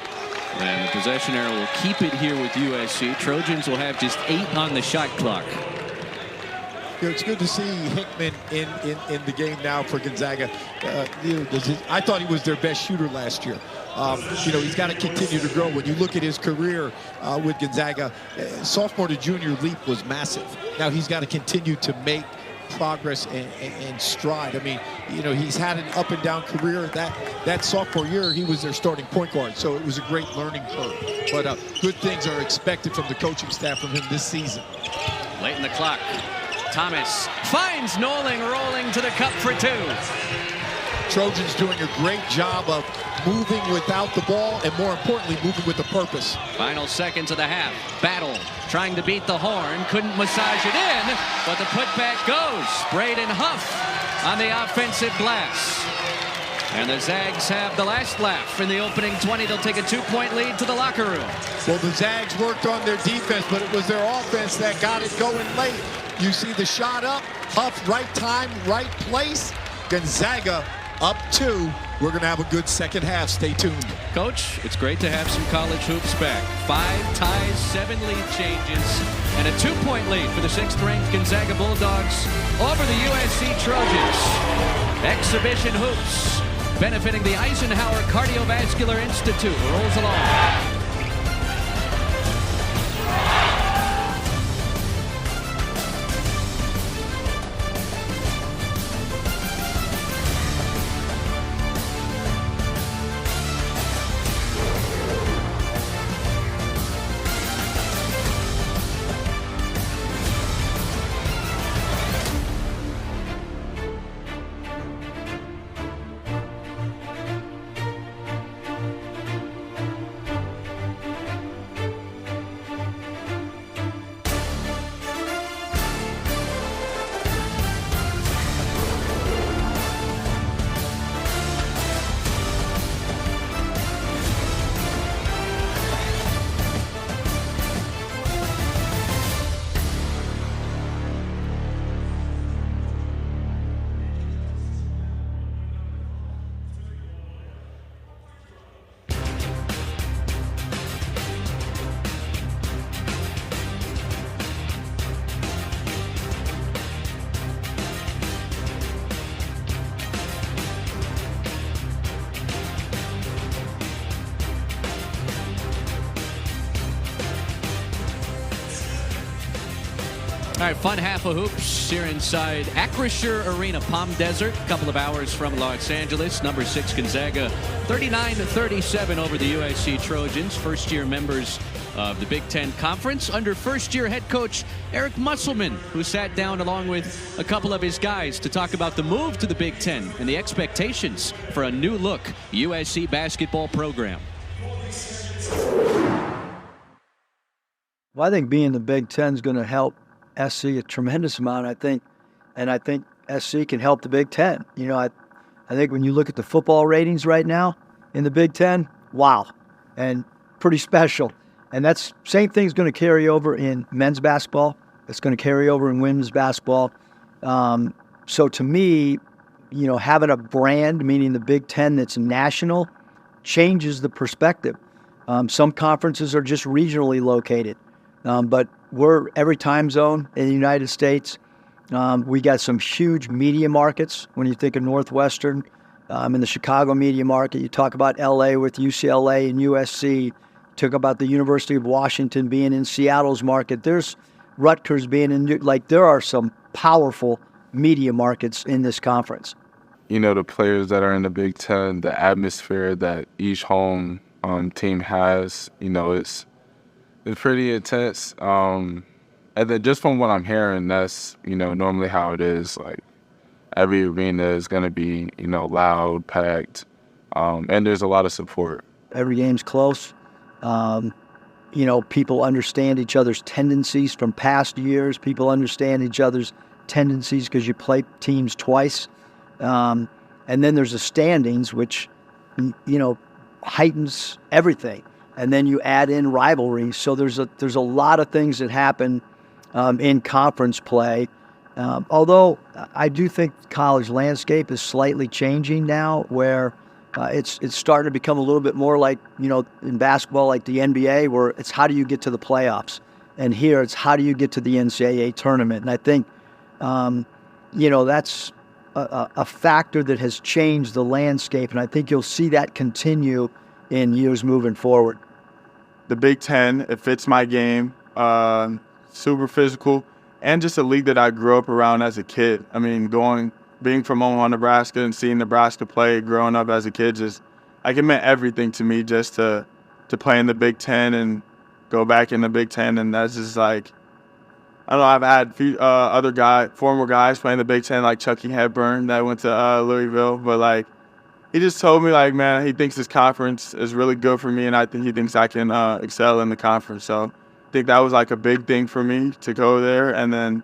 And the possession arrow will keep it here with USC. Trojans will have just 8 on the shot clock. It's good to see Hickman in the game now for Gonzaga. I thought he was their best shooter last year. He's got to continue to grow. When you look at his career with Gonzaga, sophomore to junior leap was massive. Now he's got to continue to make progress and stride. I mean, he's had an up and down career. That sophomore year, he was their starting point guard, so it was a great learning curve. But good things are expected from the coaching staff from him this season. Late in the clock, Thomas finds Noling rolling to the cup for two. Trojans doing a great job of moving without the ball and, more importantly, moving with a purpose. Final seconds of the half. Battle trying to beat the horn. Couldn't massage it in, but the putback goes. Braden Huff on the offensive glass. And the Zags have the last laugh in the opening 20. They'll take a 2-point lead to the locker room. Well, the Zags worked on their defense, but it was their offense that got it going late. You see the shot up. Huff, right time, right place. Gonzaga up 2. We're going to have a good second half. Stay tuned. Coach, it's great to have some college hoops back. 5 ties, 7 lead changes, and a 2-point lead for the 6th-ranked Gonzaga Bulldogs over the USC Trojans. Exhibition hoops benefiting the Eisenhower Cardiovascular Institute rolls along. All right, fun half of hoops here inside Acrisure Arena, Palm Desert, a couple of hours from Los Angeles. Number 6 Gonzaga, 39-37 over the USC Trojans, first-year members of the Big Ten Conference under first-year head coach Eric Musselman, who sat down along with a couple of his guys to talk about the move to the Big Ten and the expectations for a new-look USC basketball program. Well, I think being the Big Ten is going to help SC a tremendous amount, I think, and I think SC can help the Big Ten. I think when you look at the football ratings right now in the Big Ten, wow, and pretty special. And that's same thing's going to carry over in men's basketball. It's going to carry over in women's basketball. So to me, having a brand, meaning the Big Ten that's national, changes the perspective. Some conferences are just regionally located, but we're every time zone in the United States. We got some huge media markets. When you think of Northwestern, in the Chicago media market, you talk about LA with UCLA and USC. Talk about the University of Washington being in Seattle's market. There's Rutgers being in, there are some powerful media markets in this conference. The players that are in the Big Ten, the atmosphere that each home team has, it's pretty intense. And then just from what I'm hearing, that's, normally how it is. Like, every arena is going to be, loud, packed, and there's a lot of support. Every game's close. People understand each other's tendencies from past years. People understand each other's tendencies because you play teams twice. And then there's the standings, which, heightens everything. And then you add in rivalry. So there's a lot of things that happen in conference play. Although I do think the college landscape is slightly changing now, where it's starting to become a little bit more like, in basketball, like the NBA, where it's how do you get to the playoffs? And here it's how do you get to the NCAA tournament? And I think That's a factor that has changed the landscape, and I think you'll see that continue in years moving forward. The Big Ten, it fits my game, super physical, and just a league that I grew up around as a kid. I mean, being from Omaha, Nebraska, and seeing Nebraska play growing up as a kid, it meant everything to me just to play in the Big Ten and go back in the Big Ten, and that's just like, I don't know, I've had former guys playing the Big Ten, like Chucky Hepburn that went to Louisville, but like, he just told me, like, man, he thinks this conference is really good for me, and he thinks I can excel in the conference. So I think that was like a big thing for me to go there. And then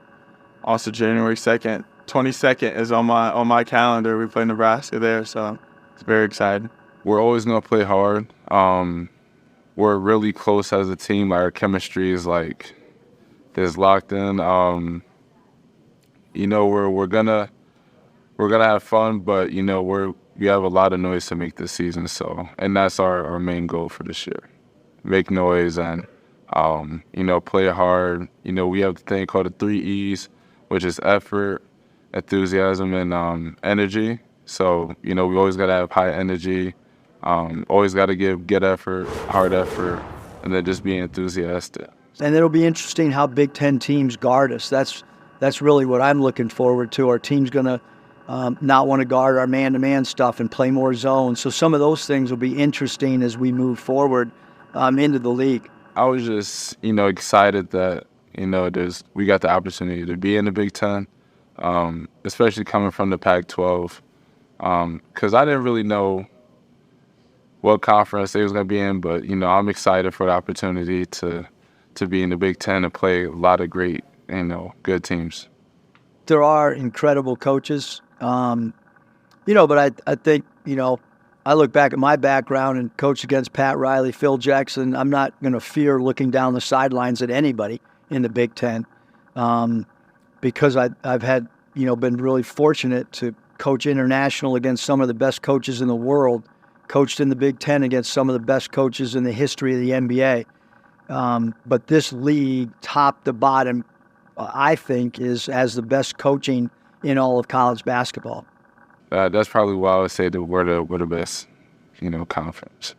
also January 2nd, 22nd is on my calendar. We play Nebraska there, so it's very exciting. We're always going to play hard. We're really close as a team. Our chemistry is locked in. We're gonna have fun, but we have a lot of noise to make this season. So, and that's our main goal for this year: make noise and play hard. We have the thing called the 3 E's, which is effort, enthusiasm, and energy. So we always gotta have high energy. Always gotta give good effort, hard effort, and then just be enthusiastic. And it'll be interesting how Big Ten teams guard us. That's really what I'm looking forward to. Our team's going to not want to guard our man-to-man stuff and play more zone. So some of those things will be interesting as we move forward into the league. I was just, excited that, we got the opportunity to be in the Big Ten, especially coming from the Pac-12, because I didn't really know what conference they was going to be in, but, I'm excited for the opportunity to be in the Big Ten and play a lot of great, good teams. There are incredible coaches, but I think, I look back at my background and coached against Pat Riley, Phil Jackson. I'm not going to fear looking down the sidelines at anybody in the Big Ten because I've had, been really fortunate to coach international against some of the best coaches in the world, coached in the Big Ten against some of the best coaches in the history of the NBA. But this league, top to bottom, I think, has the best coaching in all of college basketball. That's probably why I would say that we're the best, conference.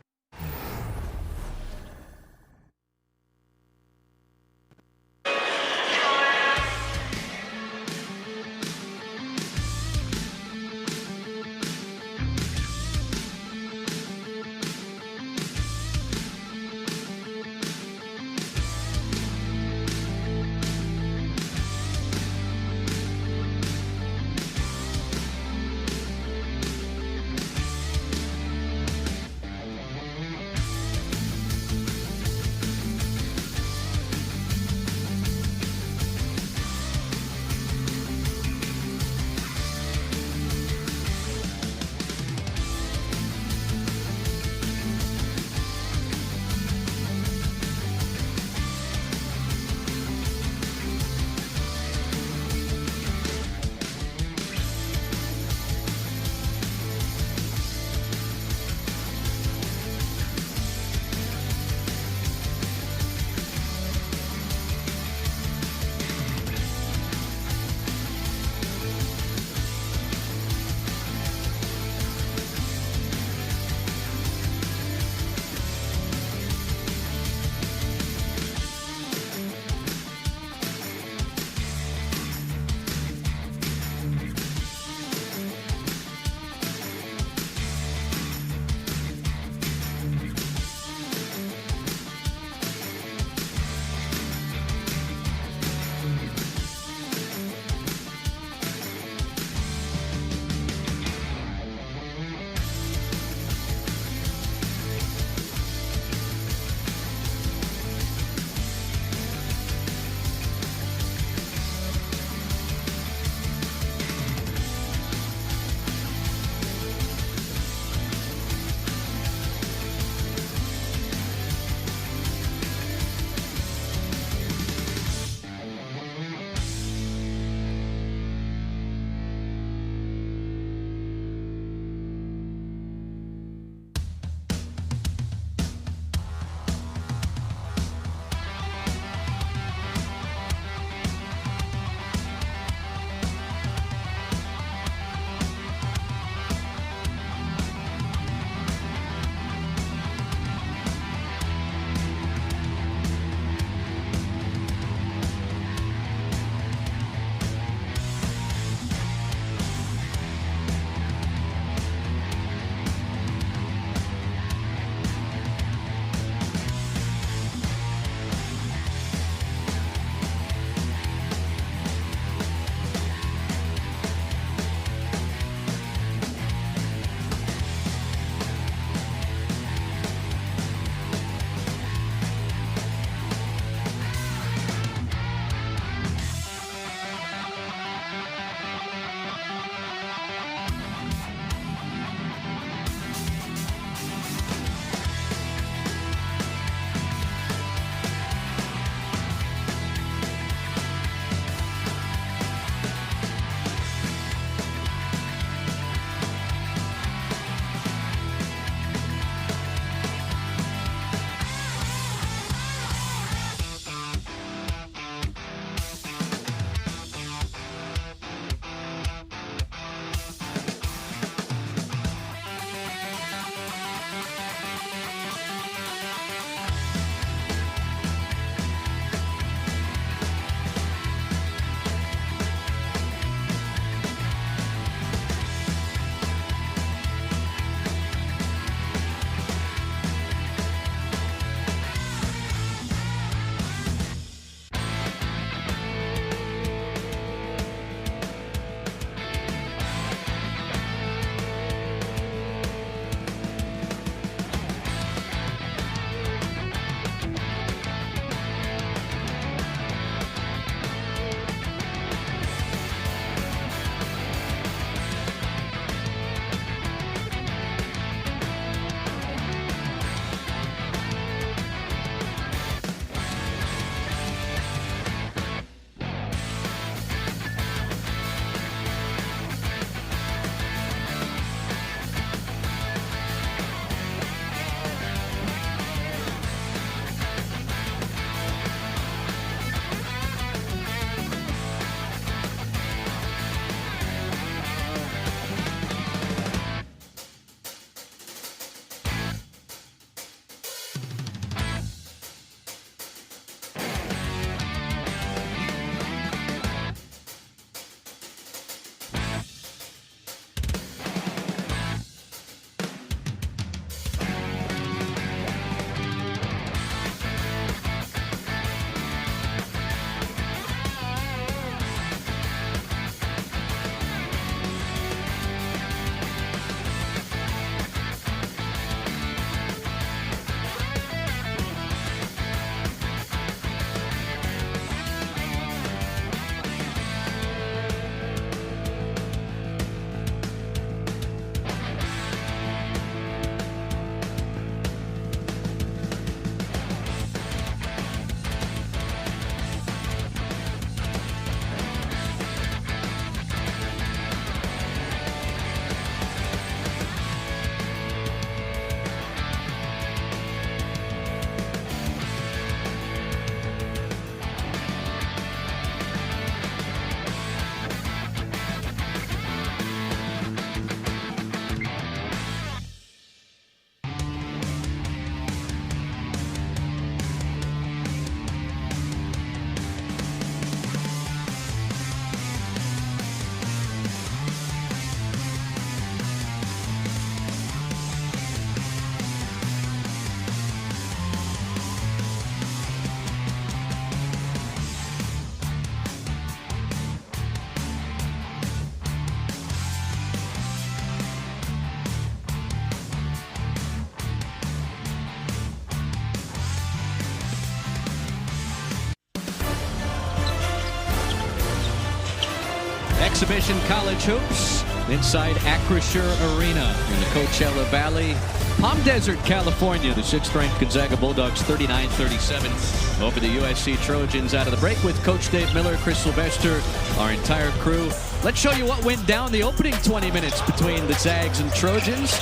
exhibition college hoops inside Acrisure Arena in the Coachella Valley, Palm Desert, California. The 6th-ranked Gonzaga Bulldogs 39-37 over the USC Trojans. Out of the break with Coach Dave Miller, Chris Sylvester, our entire crew. Let's show you what went down the opening 20 minutes between the Zags and Trojans.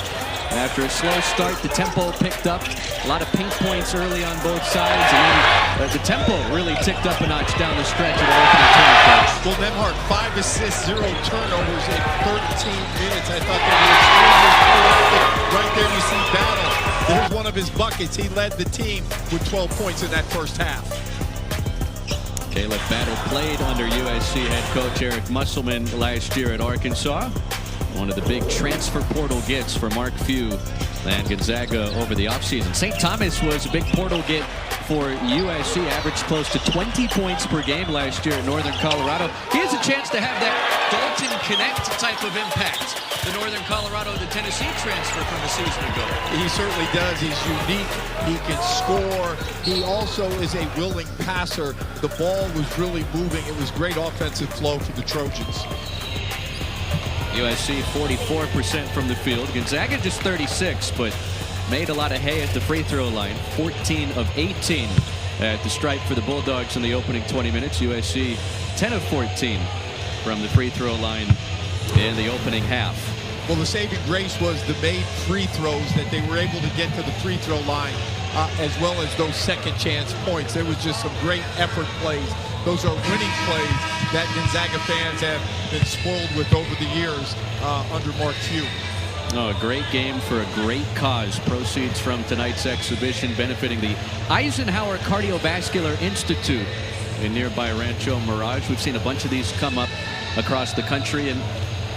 After a slow start, the tempo picked up. A lot of pink points early on both sides, and then the tempo really ticked up a notch down the stretch of the opening 20. Well, Nembhard, 5 assists, 0 turnovers in 13 minutes. I thought they were extremely prolific. Right there you see Battle. There's one of his buckets. He led the team with 12 points in that first half. Caleb Battle played under USC head coach Eric Musselman last year at Arkansas. One of the big transfer portal gets for Mark Few and Gonzaga over the offseason. St. Thomas was a big portal get for USC, averaged close to 20 points per game last year at Northern Colorado. He has a chance to have that Dalton Connect type of impact. The Northern Colorado to Tennessee transfer from a season ago. He certainly does. He's unique. He can score. He also is a willing passer. The ball was really moving. It was great offensive flow for the Trojans. USC 44% from the field. Gonzaga just 36, but made a lot of hay at the free throw line. 14 of 18 at the stripe for the Bulldogs in the opening 20 minutes. USC 10 of 14 from the free throw line in the opening half. Well, the saving grace was the made free throws that they were able to get to the free throw line, as well as those second chance points. There was just some great effort plays. Those are winning plays that Gonzaga fans have been spoiled with over the years under Mark Few. Oh, a great game for a great cause. Proceeds from tonight's exhibition benefiting the Eisenhower Cardiovascular Institute in nearby Rancho Mirage. We've seen a bunch of these come up across the country, and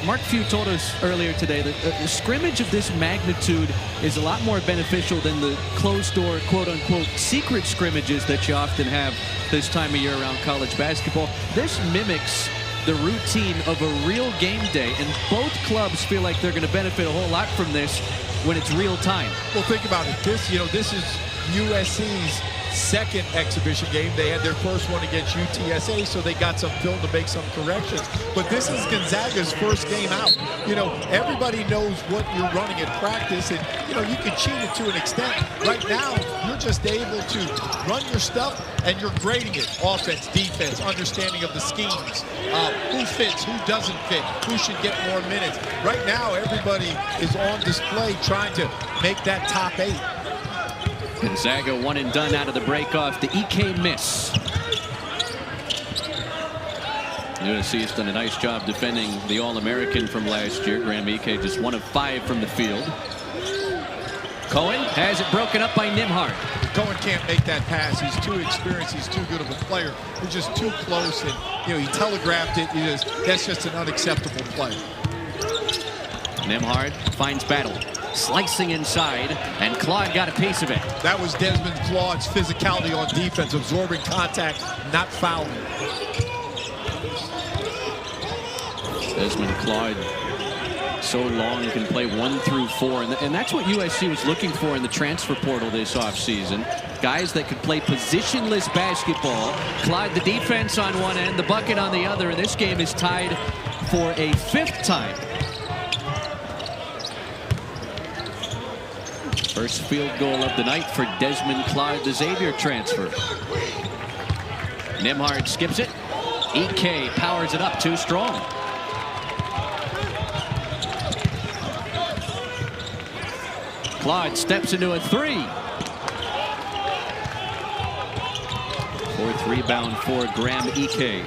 Mark Few told us earlier today that a scrimmage of this magnitude is a lot more beneficial than the closed-door, quote-unquote, secret scrimmages that you often have this time of year around college basketball. This mimics the routine of a real game day, and both clubs feel like they're going to benefit a whole lot from this when it's real time. Well, think about it. This is USC's second exhibition game. They had their first one against UTSA, so they got some film to make some corrections. But this is Gonzaga's first game out. You know, everybody knows what you're running at practice, and, you know, you can cheat it to an extent. Right now, you're just able to run your stuff, and you're grading it. Offense, defense, understanding of the schemes. Who fits, who doesn't fit, who should get more minutes. Right now, everybody is on display trying to make that top 8. Gonzaga one and done out of the break off the EK miss. USC has done a nice job defending the All-American from last year. Graham Ike just 1 of 5 from the field. Cohen has it broken up by Nembhard. Cohen can't make that pass. He's too experienced. He's too good of a player. He's just too close, and, you know, he telegraphed it. That's just an unacceptable play. Nembhard finds Battle. Slicing inside, and Claude got a piece of it. That was Desmond Claude's physicality on defense, absorbing contact, not fouling. Desmond Claude, so long, he can play 1 through 4, and that's what USC was looking for in the transfer portal this offseason. Guys that could play positionless basketball. Claude, the defense on one end, the bucket on the other, and this game is tied for a 5th time. First field goal of the night for Desmond Claude, the Xavier transfer. Nembhard skips it. EK powers it up too strong. Claude steps into a 3. 4th rebound for Graham Ike.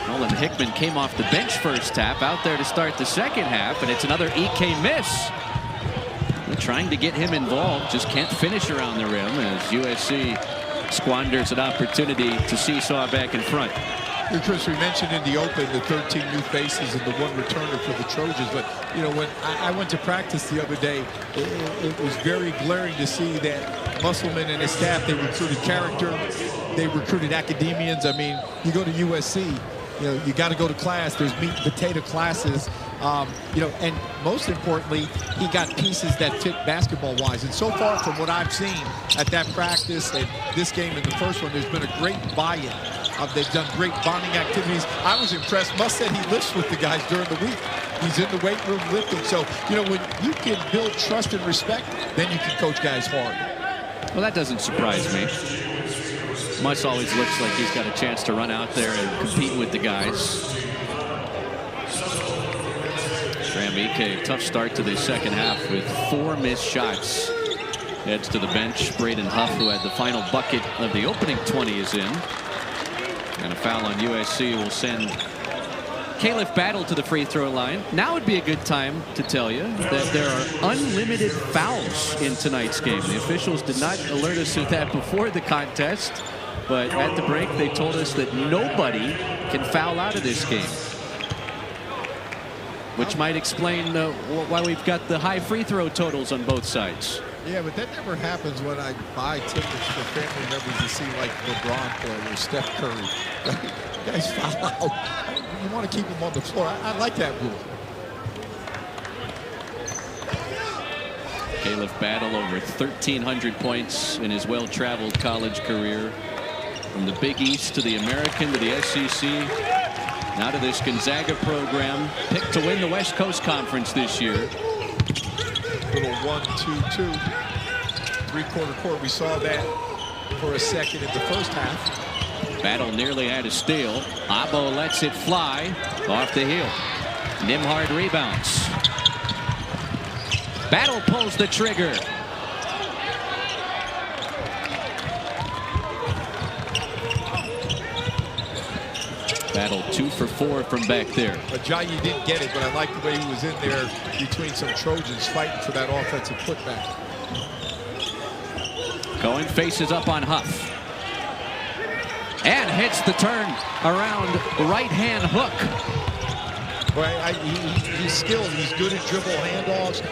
Nolan Hickman came off the bench first half, out there to start the second half, and it's another EK miss. They're trying to get him involved, just can't finish around the rim as USC squanders an opportunity to seesaw back in front. Hey, Chris, we mentioned in the open the 13 new faces and the 1 returner for the Trojans, but, you know, when I went to practice the other day, it was very glaring to see that Musselman and his staff, they recruited character, they recruited academians. I mean, you go to USC, you know, you got to go to class. There's meat and potato classes, you know, and most importantly, he got pieces that fit basketball-wise. And so far, from what I've seen at that practice and this game and the first one, there's been a great buy-in. They've done great bonding activities. I was impressed. Must said he lifts with the guys during the week. He's in the weight room lifting. So, you know, when you can build trust and respect, then you can coach guys hard. Well, that doesn't surprise me. Muss always looks like he's got a chance to run out there and compete with the guys. Graham Ike, tough start to the second half with 4 missed shots. Heads to the bench. Braden Huff, who had the final bucket of the opening 20, is in. And a foul on USC will send Caleb Battle to the free throw line. Now would be a good time to tell you that there are unlimited fouls in tonight's game. The officials did not alert us of that before the contest, but at the break they told us that nobody can foul out of this game, which might explain why we've got the high free throw totals on both sides. Yeah, but that never happens when I buy tickets for family members to see like LeBron play or Steph Curry. You guys foul out. You want to keep them on the floor. I like that rule. Caleb Battle over 1,300 points in his well-traveled college career. From the Big East to the American to the SEC. Now to this Gonzaga program, picked to win the West Coast Conference this year. Little 1-2-2. Three-quarter court. We saw that for a second in the first half. Battle nearly had a steal. Abo lets it fly off the heel. Nimhard rebounds. Battle pulls the trigger. Battle 2 for 4 from back there. Ajayi didn't get it, but I like the way he was in there between some Trojans fighting for that offensive putback. Cohen faces up on Huff. And hits the turn around right-hand hook. Well, he's skilled. He's good at dribble handoffs.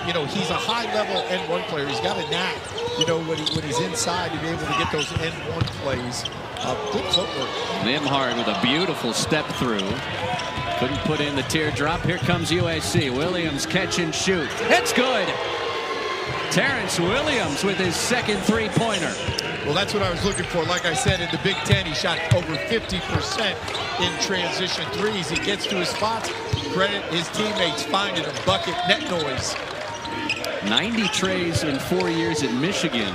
You know, he's a high-level N1 player. He's got a knack, you know, when he's inside to be able to get those N1 plays. Good footwork. Nimhard with a beautiful step through. Couldn't put in the teardrop. Here comes USC. Williams catch and shoot. It's good. Terrence Williams with his second three-pointer. Well, that's what I was looking for. Like I said, in the Big Ten, he shot over 50% in transition threes. He gets to his spots. Credit his teammates finding a bucket. Net noise. 90 trays in 4 years at Michigan.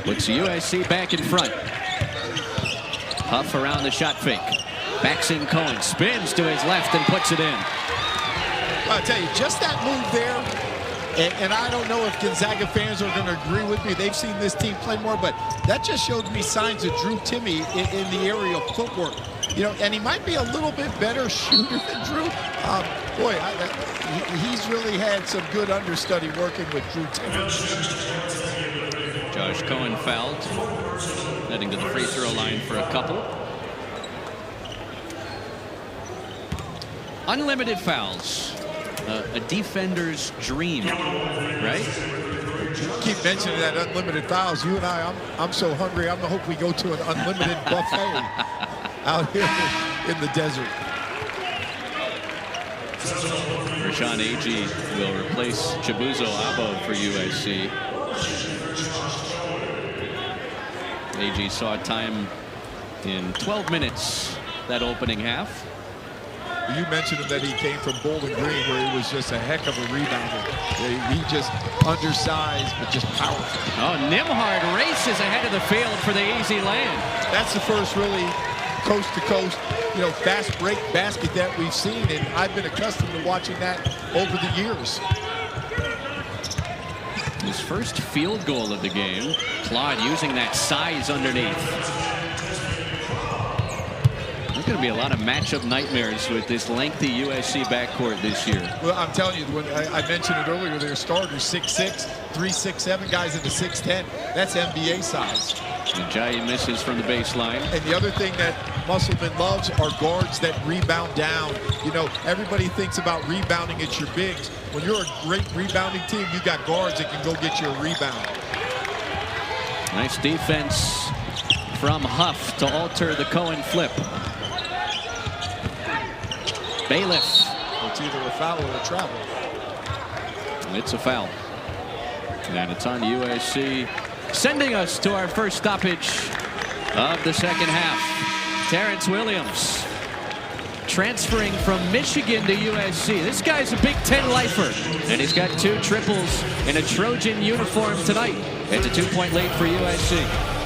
Puts USC back in front. Huff around the shot fake. Backs in Cohen. Spins to his left and puts it in. I'll tell you, just that move there, and I don't know if Gonzaga fans are going to agree with me. They've seen this team play more, but that just showed me signs of Drew Timme in the area of footwork. You know, and he might be a little bit better shooter than Drew. Boy, he's really had some good understudy working with Drew Timme. Josh Cohen fouled, heading to the free throw line for a couple. Unlimited fouls. A defender's dream, right? You keep mentioning that unlimited fouls. You and I'm so hungry. I'm gonna hope we go to an unlimited buffet out here in the desert. Rashawn Agee will replace Chibuzo Abo for USC. Agee saw time in 12 minutes that opening half. You mentioned that he came from Bowling Green, where he was just a heck of a rebounder. He just undersized, but just powerful. Oh, Nimhard races ahead of the field for the easy land. That's the first really coast-to-coast, you know, fast break basket that we've seen, and I've been accustomed to watching that over the years. His first field goal of the game. Claude using that size underneath. There's going to be a lot of matchup nightmares with this lengthy USC backcourt this year. Well, I'm telling you, when I mentioned it earlier, their starters 6'6", 3'6'7", guys into 6'10". That's NBA size. Ajayi misses from the baseline. And the other thing that Musselman loves are guards that rebound down. You know, everybody thinks about rebounding at your bigs. When you're a great rebounding team, you got guards that can go get you a rebound. Nice defense from Huff to alter the Cohen flip. Bailiff. It's either a foul or a travel. It's a foul. And it's on USC, sending us to our first stoppage of the second half. Terrence Williams transferring from Michigan to USC. This guy's a Big Ten lifer, and he's got 2 triples in a Trojan uniform tonight. It's a 2-point lead for USC.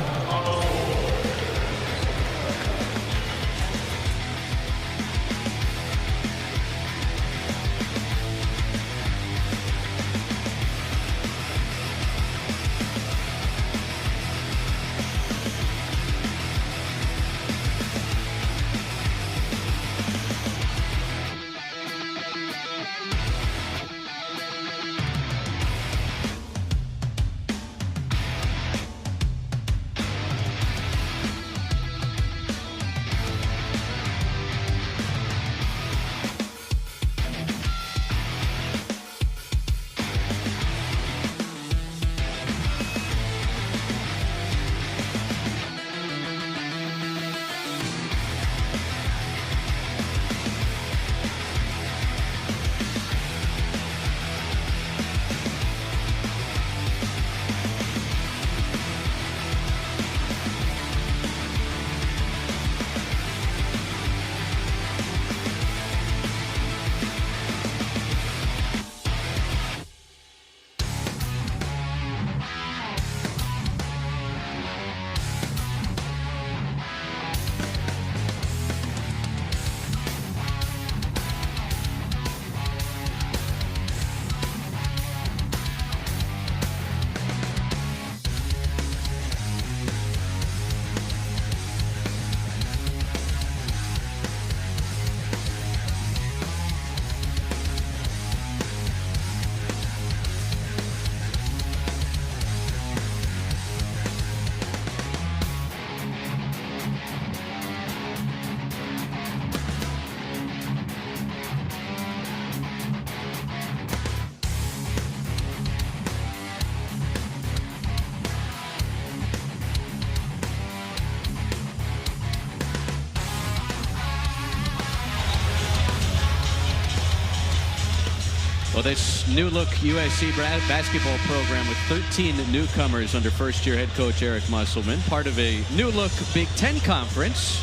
Well, this new look USC basketball program with 13 newcomers under first-year head coach Eric Musselman, part of a new look Big Ten conference.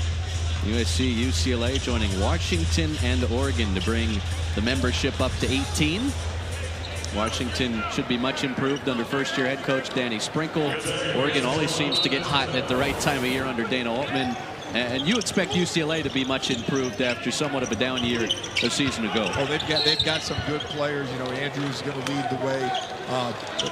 USC, UCLA joining Washington and Oregon to bring the membership up to 18. Washington should be much improved under first-year head coach Danny Sprinkle. Oregon always seems to get hot at the right time of year under Dana Altman. And you expect UCLA to be much improved after somewhat of a down year a season ago. Oh, they've got some good players. You know, Andrew's going to lead the way.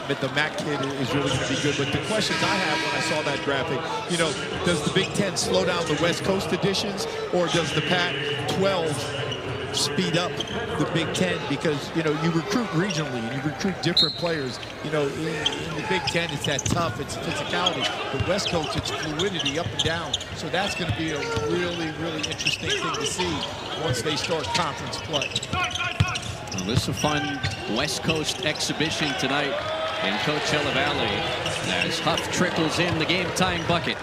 But the Mac kid is really going to be good. But the questions I have when I saw that graphic, you know, does the Big Ten slow down the West Coast editions, or does the Pac-12 speed up the Big Ten? Because, you know, you recruit regionally and you recruit different players. You know, in the Big Ten, it's that tough, it's physicality. The West Coast, it's fluidity up and down. So that's going to be a really, really interesting thing to see once they start conference play. Well, this is a fun West Coast exhibition tonight in Coachella Valley as Huff trickles in the game-time bucket.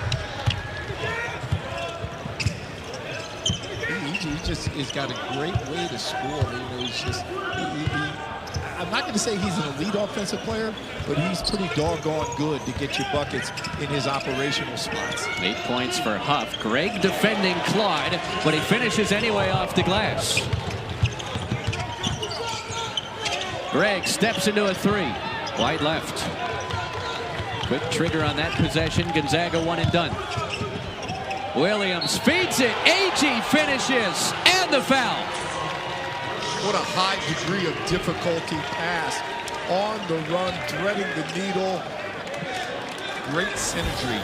He's got a great way to score. You know, he's just, I'm not going to say he's an elite offensive player, but he's pretty doggone good to get you buckets in his operational spots. 8 points for Huff. Greg defending Claude, but he finishes anyway off the glass. Greg steps into a 3. Wide left. Quick trigger on that possession. Gonzaga one and done. Williams feeds it. AG finishes. And the foul. What a high degree of difficulty pass. On the run, threading the needle. Great synergy.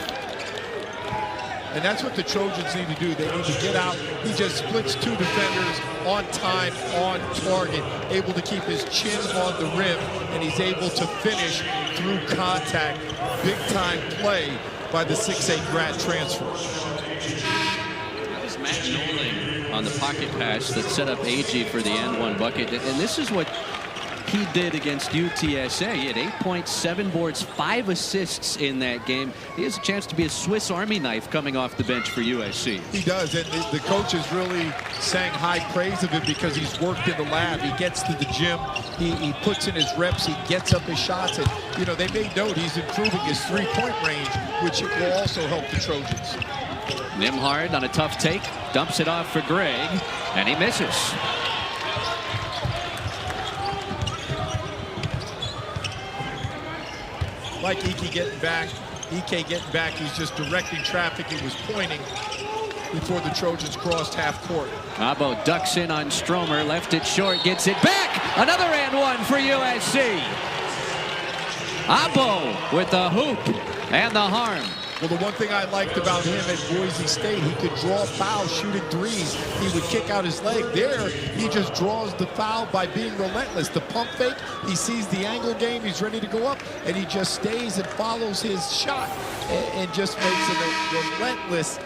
And that's what the Trojans need to do. They need to get out. He just splits 2 defenders on time, on target, able to keep his chin on the rim, and he's able to finish through contact. Big time play by the 6'8" grad transfer. That was Matt Nolan on the pocket pass that set up AG for the and-1 bucket. And this is what he did against UTSA. He had 8 points, 7 boards, 5 assists in that game. He has a chance to be a Swiss Army knife coming off the bench for USC. He does, and the coaches really sang high praise of him because he's worked in the lab. He gets to the gym, he puts in his reps, he gets up his shots, and you know, they made note he's improving his 3-point range, which will also help the Trojans. Nimhard on a tough take, dumps it off for Greg, and he misses. Like Ike getting back. He's just directing traffic. He was pointing before the Trojans crossed half court. Abo ducks in on Stromer, left it short, gets it back. Another and one for USC. Abo with the hoop and the harm. Well, the one thing I liked about him at Boise State, he could draw fouls shooting threes. He would kick out his leg. There, he just draws the foul by being relentless. The pump fake, he sees the angle game, he's ready to go up, and he just stays and follows his shot and just makes a relentless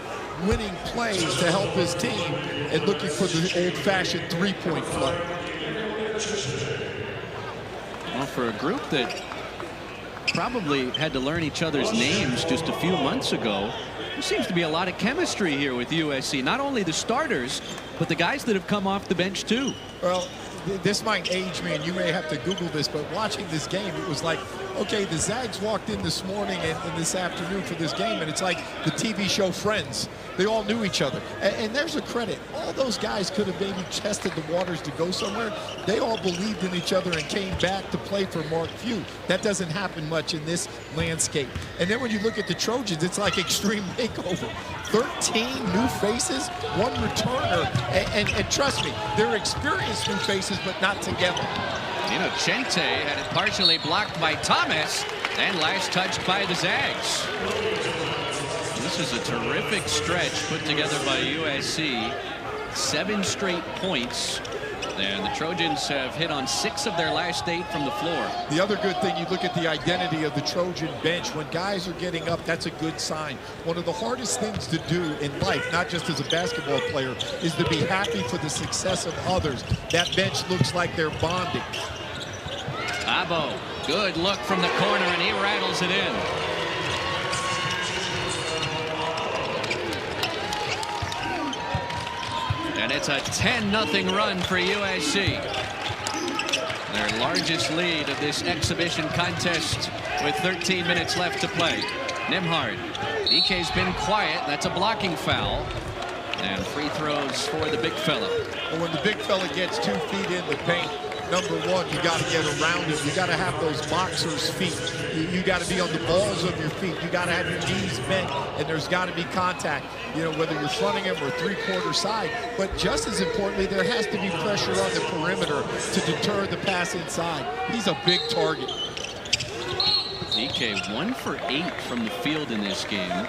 winning play to help his team and looking for the old-fashioned three-point play. Well, for a group that probably had to learn each other's names just a few months ago, there seems to be a lot of chemistry here with USC. Not only the starters, but the guys that have come off the bench too. Well, this might age me, and you may have to Google this, but watching this game, it was like, okay, the Zags walked in this morning and this afternoon for this game, and it's like the TV show Friends. They all knew each other. And there's a credit. All those guys could have maybe tested the waters to go somewhere. They all believed in each other and came back to play for Mark Few. That doesn't happen much in this landscape. And then when you look at the Trojans, it's like extreme makeover. 13 new faces, one returner. And trust me, they're experienced new faces, but not together. Chente had it partially blocked by Thomas and last touched by the Zags. This is a terrific stretch put together by USC. 7 straight points. And the Trojans have hit on 6 of their last 8 from the floor. The other good thing, you look at the identity of the Trojan bench. When guys are getting up, that's a good sign. One of the hardest things to do in life, not just as a basketball player, is to be happy for the success of others. That bench looks like they're bonding. Abo, good look from the corner, and he rattles it in. And it's a 10-0 run for USC. Their largest lead of this exhibition contest with 13 minutes left to play. Nimhard. Ike's been quiet. That's a blocking foul. And free throws for the big fella. Well, when the big fella gets 2 feet in the paint, number one, you got to get around him. You got to have those boxer's feet. You got to be on the balls of your feet. You got to have your knees bent, and there's got to be contact. Whether you're fronting him or three-quarter side. But just as importantly, there has to be pressure on the perimeter to deter the pass inside. He's a big target. Ike 1 for 8 from the field in this game.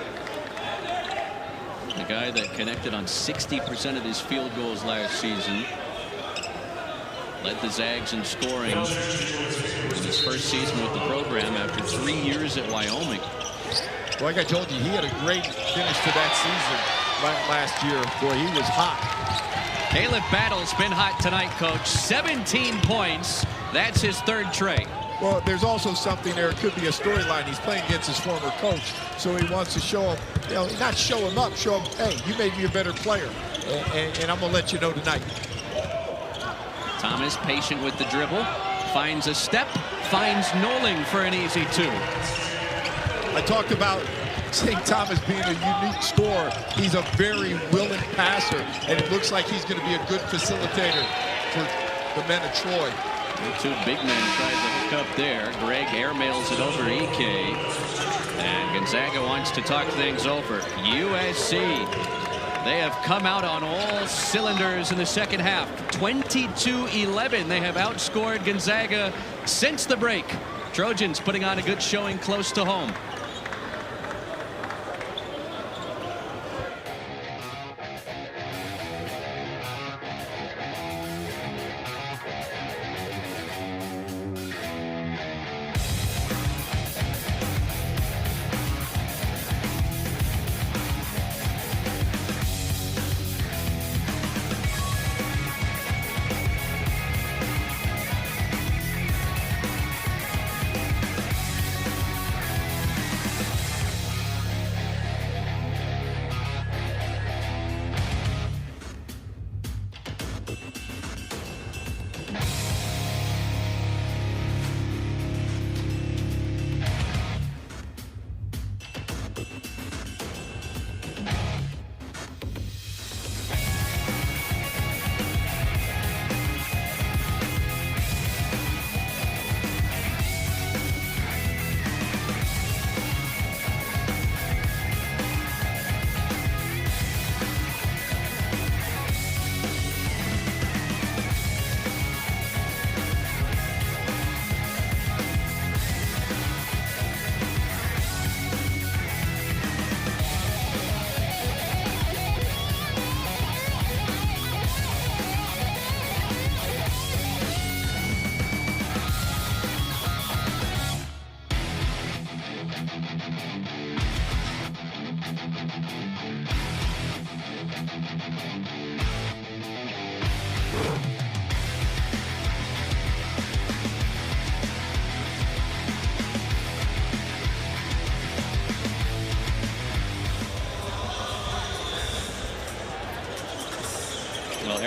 The guy that connected on 60% of his field goals last season. Led the Zags in scoring in his first season with the program after 3 years at Wyoming. Well, like I told you, he had a great finish to that season last year. Boy, he was hot. Caleb Battle's been hot tonight, Coach. 17 points. That's his 3rd tray. Well, there's also something there. It could be a storyline. He's playing against his former coach, so he wants to show him, not show him up, show him, hey, you made me a better player, and I'm going to let you know tonight. Thomas patient with the dribble, finds a step, finds Noling for an easy 2. I talked about St. Thomas being a unique scorer. He's a very willing passer, and it looks like he's going to be a good facilitator for the men of Troy. The 2 big men tried to hook up there. Greg airmails it over Ike. And Gonzaga wants to talk things over. USC, they have come out on all cylinders in the second half. 22-11. They have outscored Gonzaga since the break. Trojans putting on a good showing close to home.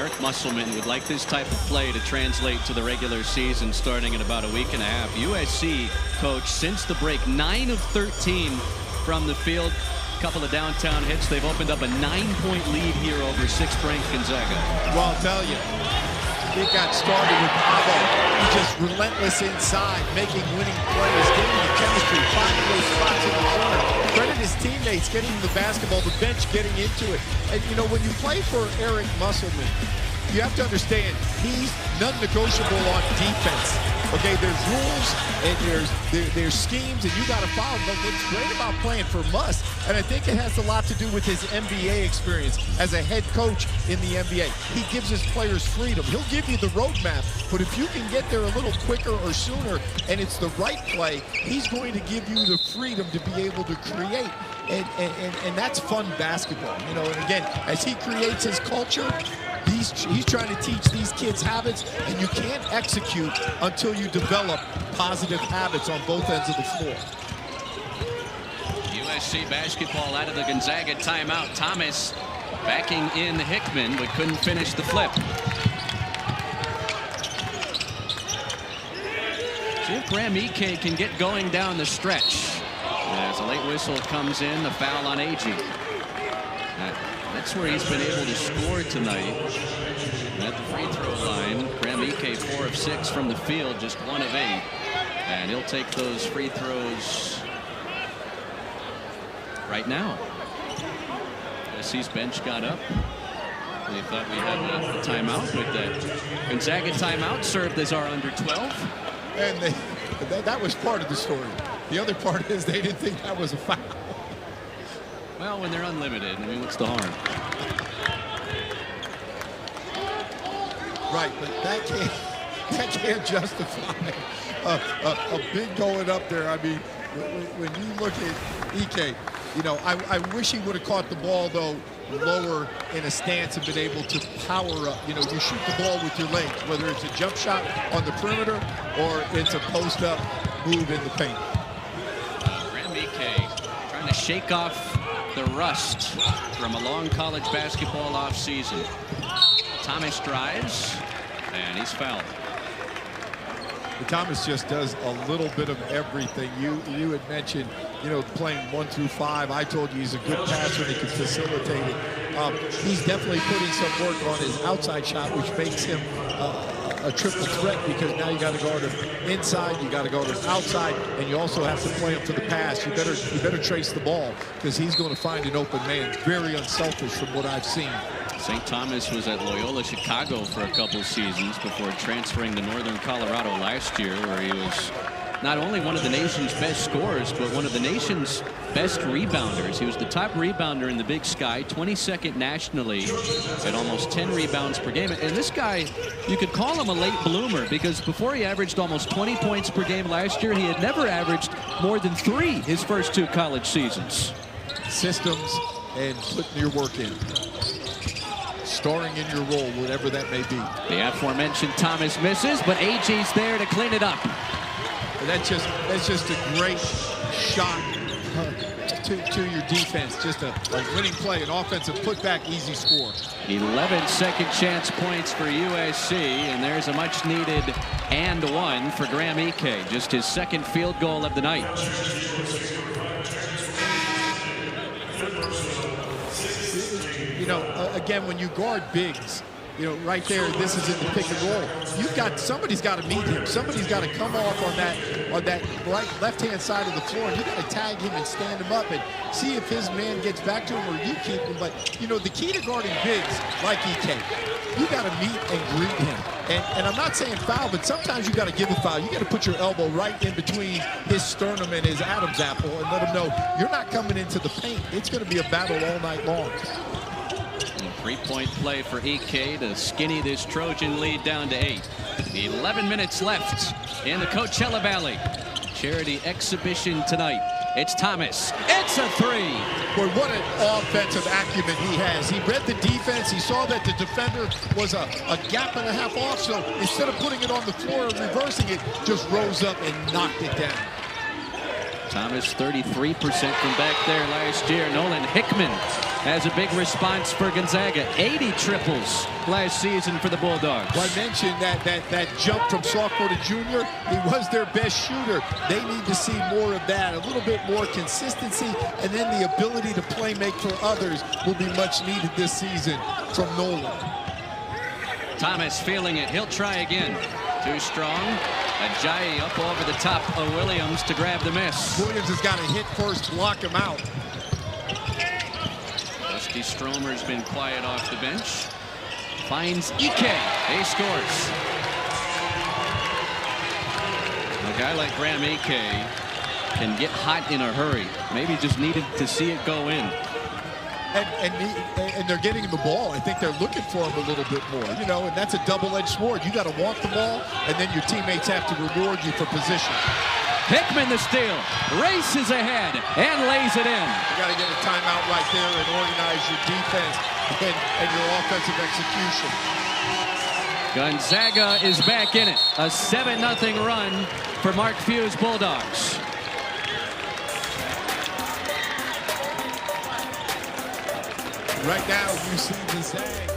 Eric Musselman would like this type of play to translate to the regular season starting in about a week and a half. USC coach since the break 9 of 13 from the field. A couple of downtown hits. They've opened up a 9-point lead here over 6th-ranked Gonzaga. Well, I'll tell you, it got started with Avo. He's just relentless inside, making winning plays, getting the chemistry, finding those spots in the corner. Credit his teammates getting the basketball, the bench getting into it. And, you know, when you play for Eric Musselman, you have to understand he's non-negotiable on defense. Okay, there's rules and there's schemes, and you got to follow them. But what's great about playing for Muss, and I think it has a lot to do with his NBA experience as a head coach in the NBA. He gives his players freedom. He'll give you the roadmap, but if you can get there a little quicker or sooner, and it's the right play, he's going to give you the freedom to be able to create. And that's fun basketball, you know. And again, as he creates his culture, he's trying to teach these kids habits, and you can't execute until you develop positive habits on both ends of the floor. USC basketball out of the Gonzaga timeout. Thomas backing in Hickman, but couldn't finish the flip. See if Graham Ike can get going down the stretch. As a late whistle comes in, the foul on Agee. That's where he's been able to score tonight. At the free throw line, Graham Ike 4 of 6 from the field, just 1 of 8. And he'll take those free throws right now. USC's bench got up. They thought we had a timeout, but that Gonzaga timeout served as our under 12. And that was part of the story. The other part is they didn't think that was a foul. Well, when they're unlimited, I mean, what's the harm? Right, but that can't justify a big going up there. I mean, when you look at Ike, you know, I wish he would have caught the ball, though, lower in a stance and been able to power up. You know, you shoot the ball with your legs, whether it's a jump shot on the perimeter or it's a post-up move in the paint. Graham Ike trying to shake off the rust from a long college basketball offseason. Thomas drives, and he's fouled. Thomas just does a little bit of everything. You had mentioned, you know, playing 1 through 5. I told you he's a good passer and he can facilitate it. He's definitely putting some work on his outside shot, which makes him a triple threat, because now you got to guard him inside, you got to guard him outside, and you also have to play him to the pass. You better trace the ball, because he's going to find an open man. Very unselfish from what I've seen. St. Thomas was at Loyola Chicago for a couple seasons before transferring to Northern Colorado last year, where he was not only one of the nation's best scorers, but one of the nation's best rebounders. He was the top rebounder in the Big Sky, 22nd nationally at almost 10 rebounds per game. And this guy, you could call him a late bloomer, because before he averaged almost 20 points per game last year, he had never averaged more than 3 his first 2 college seasons. Systems and putting your work in. Starring in your role, whatever that may be. The aforementioned Thomas misses, but Agee's there to clean it up. And that's just a great shot to your defense. Just a winning play, an offensive putback, easy score. 11 second chance points for USC, and there's a much needed and 1 for Graham Ike. Just his 2nd field goal of the night. You know, again, when you guard bigs, you know, right there, this is in the pick and roll. You've got, somebody's got to meet him. Somebody's got to come off on that left-hand side of the floor, and you got to tag him and stand him up and see if his man gets back to him or you keep him. But, you know, the key to guarding bigs like Ike, you got to meet and greet him. And I'm not saying foul, but sometimes you got to give a foul. You got to put your elbow right in between his sternum and his Adam's apple and let him know you're not coming into the paint. It's going to be a battle all night long. 3-point play for Ike to skinny this Trojan lead down to 8. 11 minutes left in the Coachella Valley. Charity exhibition tonight. It's Thomas. It's a 3. Boy, what an offensive acumen he has. He read the defense. He saw that the defender was a gap and a half off. So instead of putting it on the floor and reversing it, just rose up and knocked it down. Thomas 33% from back there last year. Nolan Hickman as a big response for Gonzaga. 80 triples last season for the Bulldogs. Well, I mentioned that jump from sophomore to junior. He was their best shooter. They need to see more of that, a little bit more consistency, and then the ability to play make for others will be much needed this season from Nolan. Thomas feeling it. He'll try again. Too strong. Ajayi up over the top of Williams to grab the miss. Williams has got to hit first, block him out. Dusty Stromer's been quiet off the bench. Finds Ike. He scores. A guy like Graham Ike can get hot in a hurry. Maybe just needed to see it go in. And they're getting him the ball. I think they're looking for him a little bit more, you know, and that's a double-edged sword. You got to want the ball, and then your teammates have to reward you for position. Hickman the steal, races ahead, and lays it in. You got to get a timeout right there and organize your defense and your offensive execution. Gonzaga is back in it. A 7-0 run for Mark Few's Bulldogs. Right now, you see the Zag.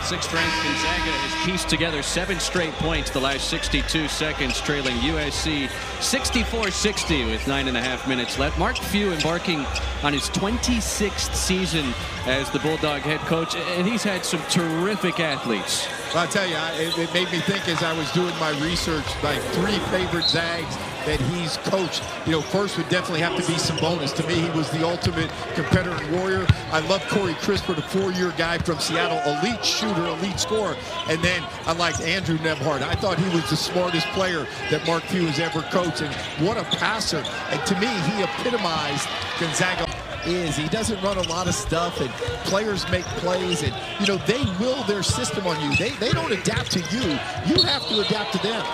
Sixth-ranked Gonzaga has pieced together 7 straight points the last 62 seconds, trailing USC 64-60 with 9.5 minutes left. Mark Few embarking on his 26th season as the Bulldog head coach, and he's had some terrific athletes. Well, I'll tell you, it made me think as I was doing my research, like 3 favorite Zags that he's coached. You know, first would definitely have to be Sabonis. To me, he was the ultimate competitor and warrior. I love Corey Crisper, the 4-year guy from Seattle, elite shooter, elite scorer. And then I liked Andrew Nebhart. I thought he was the smartest player that Mark Few has ever coached. And what a passer. And to me, he epitomized Gonzaga. He doesn't run a lot of stuff, and players make plays, and you know they will their system on you. They don't adapt to you. You have to adapt to them.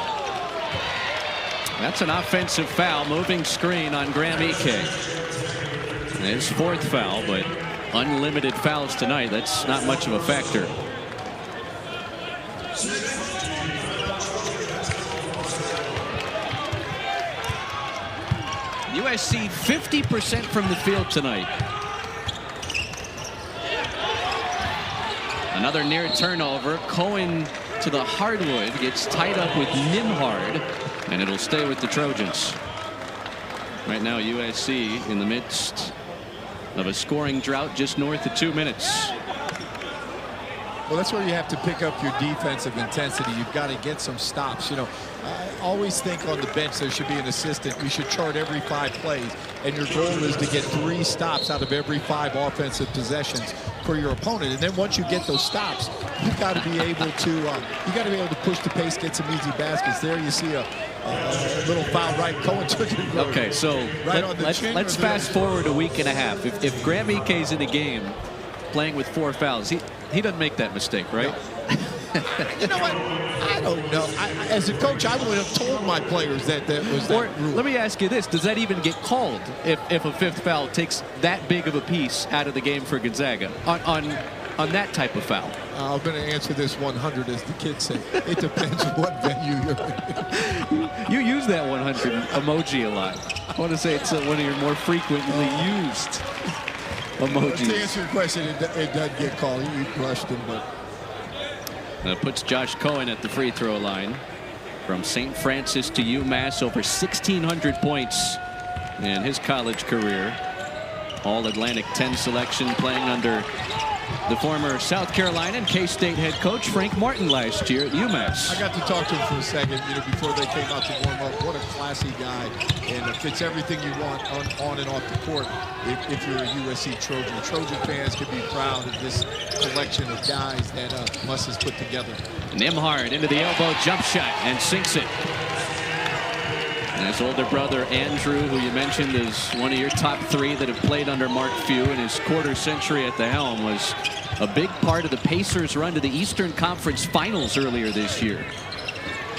That's an offensive foul, moving screen on Graham Ike. His 4th foul, but unlimited fouls tonight. That's not much of a factor. USC 50% from the field tonight. Another near turnover. Cohen to the hardwood, gets tied up with Nimhard, and it'll stay with the Trojans. Right now USC in the midst of a scoring drought just north of 2 minutes. Well, that's where you have to pick up your defensive intensity. You've got to get some stops. You know, I always think on the bench there should be an assistant. You should chart every 5 plays, and your goal is to get 3 stops out of every 5 offensive possessions for your opponent. And then once you get those stops, you've got to be able to push the pace, get some easy baskets. There you see a little foul, right? Cohen took it. Okay, so right let's fast forward a week and a half. If Graham Ike's in the game playing with 4 fouls, he doesn't make that mistake, right? No. You know what? I don't know. As a coach, I would have told my players that was that rule. Let me ask you this. Does that even get called if a 5th foul takes that big of a piece out of the game for Gonzaga on that type of foul? I'm going to answer this 100, as the kids say. It depends what venue you're in. You use that 100 emoji a lot. I want to say it's one of your more frequently used emojis. To answer your question, it doesn't get called. You crushed him, but... That puts Josh Cohen at the free throw line. From St. Francis to UMass, over 1,600 points in his college career. All-Atlantic 10 selection, playing under the former South Carolina and K-State head coach Frank Martin last year at UMass. I got to talk to him for a second, before they came out to warm up. What a classy guy, and it fits everything you want on and off the court if you're a USC Trojan. Trojan fans can be proud of this collection of guys that Muss has put together. Nembhard into the elbow jump shot and sinks it. And his older brother Andrew, who you mentioned is one of your top 3 that have played under Mark Few in his quarter century at the helm, was a big part of the Pacers' run to the Eastern Conference Finals earlier this year.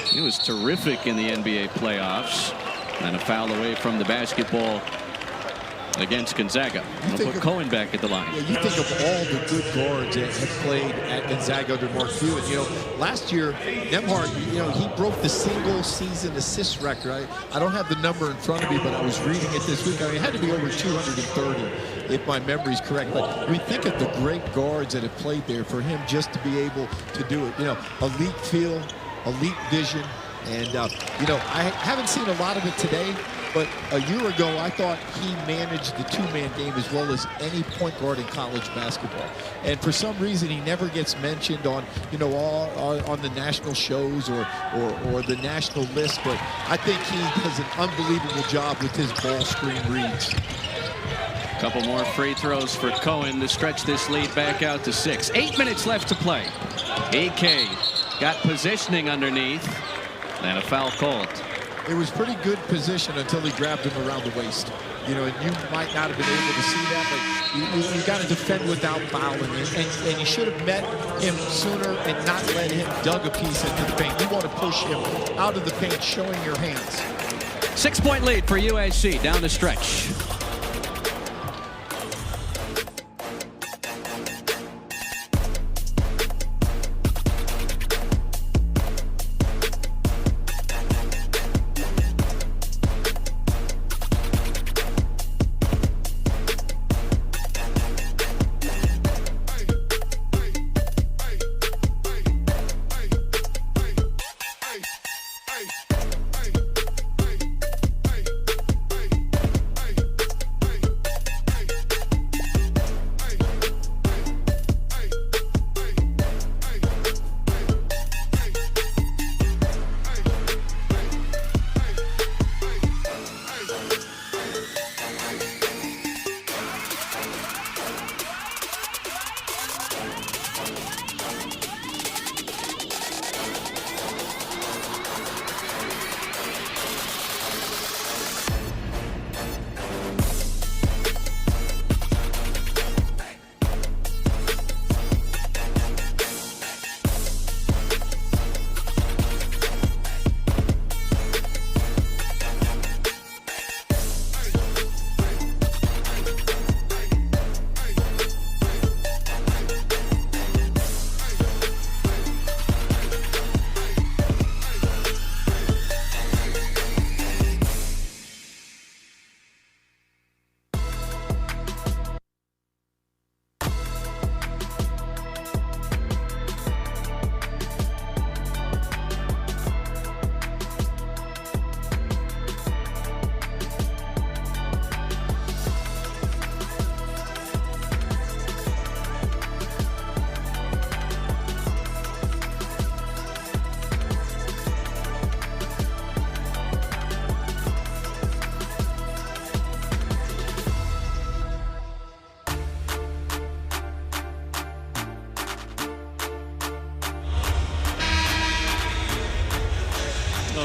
He was terrific in the NBA playoffs. And a foul away from the basketball against Gonzaga. We'll put Cohen back at the line. Yeah, you think of all the good guards that have played at Gonzaga under Mark Few. And, last year, Nembhard, he broke the single-season assist record. I don't have the number in front of me, but I was reading it this week. It had to be over 230, if my memory's correct. But we think of the great guards that have played there, for him just to be able to do it. Elite feel, elite vision. And, I haven't seen a lot of it today, but a year ago, I thought he managed the 2-man game as well as any point guard in college basketball. And for some reason, he never gets mentioned on, on the national shows or the national list. But I think he does an unbelievable job with his ball screen reads. A couple more free throws for Cohen to stretch this lead back out to 6. 8 minutes left to play. Ike got positioning underneath. And a foul called. It was pretty good position until he grabbed him around the waist. And you might not have been able to see that, but you got to defend without fouling. And you should have met him sooner and not let him dug a piece into the paint. You want to push him out of the paint, showing your hands. 6-point lead for USC down the stretch.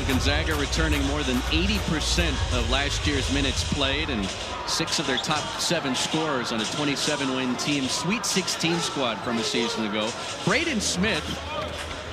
Gonzaga returning more than 80% of last year's minutes played, and 6 of their top 7 scorers on a 27-win team. Sweet 16 squad from a season ago. Braden Smith,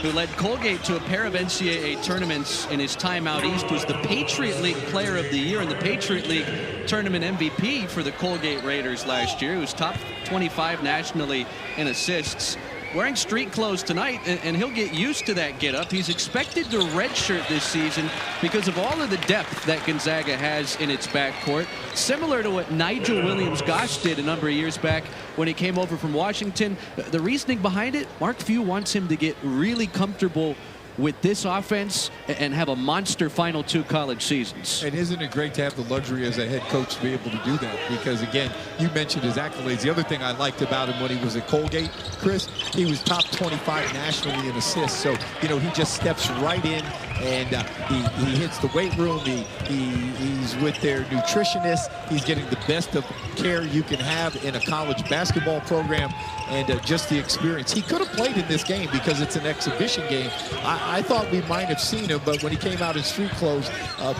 who led Colgate to a pair of NCAA tournaments in his time out east, was the Patriot League Player of the Year and the Patriot League Tournament MVP for the Colgate Raiders last year. He was top 25 nationally in assists. Wearing street clothes tonight, and he'll get used to that get-up. He's expected to redshirt this season because of all of the depth that Gonzaga has in its backcourt, similar to what Nigel Williams-Goss did a number of years back when he came over from Washington. The reasoning behind it, Mark Few wants him to get really comfortable with this offense and have a monster final 2 college seasons. And isn't it great to have the luxury as a head coach to be able to do that? Because again, you mentioned his accolades. The other thing I liked about him when he was at Colgate, Chris, he was top 25 nationally in assists. So, you know, he just steps right in and he hits the weight room. He's with their nutritionist. He's getting the best of care you can have in a college basketball program, and just the experience. He could have played in this game because it's an exhibition game. I thought we might have seen him, but when he came out in street clothes,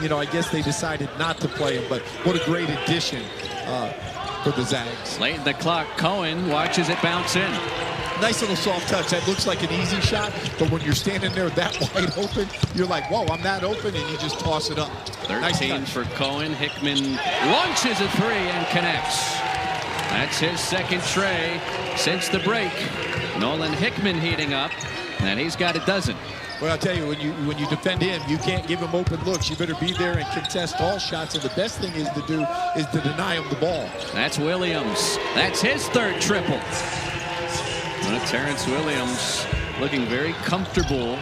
you know, I guess they decided not to play him. But what a great addition for the Zags. Late in the clock, Cohen watches it bounce in. Nice little soft touch. That looks like an easy shot, but when you're standing there that wide open, you're like, whoa, I'm that open, and you just toss it up. 13 nice for Cohen. Hickman launches a 3 and connects. That's his second tray since the break. Nolan Hickman heating up, and he's got a dozen. Well, I'll tell you, when you defend him, you can't give him open looks. You better be there and contest all shots, and the best thing is to do is to deny him the ball. That's Williams. That's his 3rd triple. Terrence Williams looking very comfortable.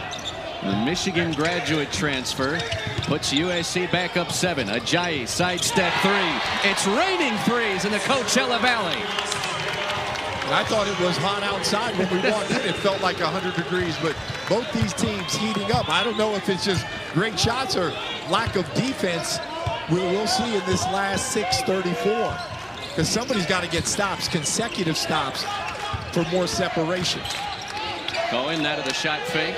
The Michigan graduate transfer puts USC back up 7. Ajayi sidestep 3. It's raining threes in the Coachella Valley. And I thought it was hot outside when we walked in. It felt like 100 degrees, but both these teams heating up. I don't know if it's just great shots or lack of defense. We'll see in this last 6:34, because somebody's got to get stops, consecutive stops, for more separation. Cohen out of the shot fake.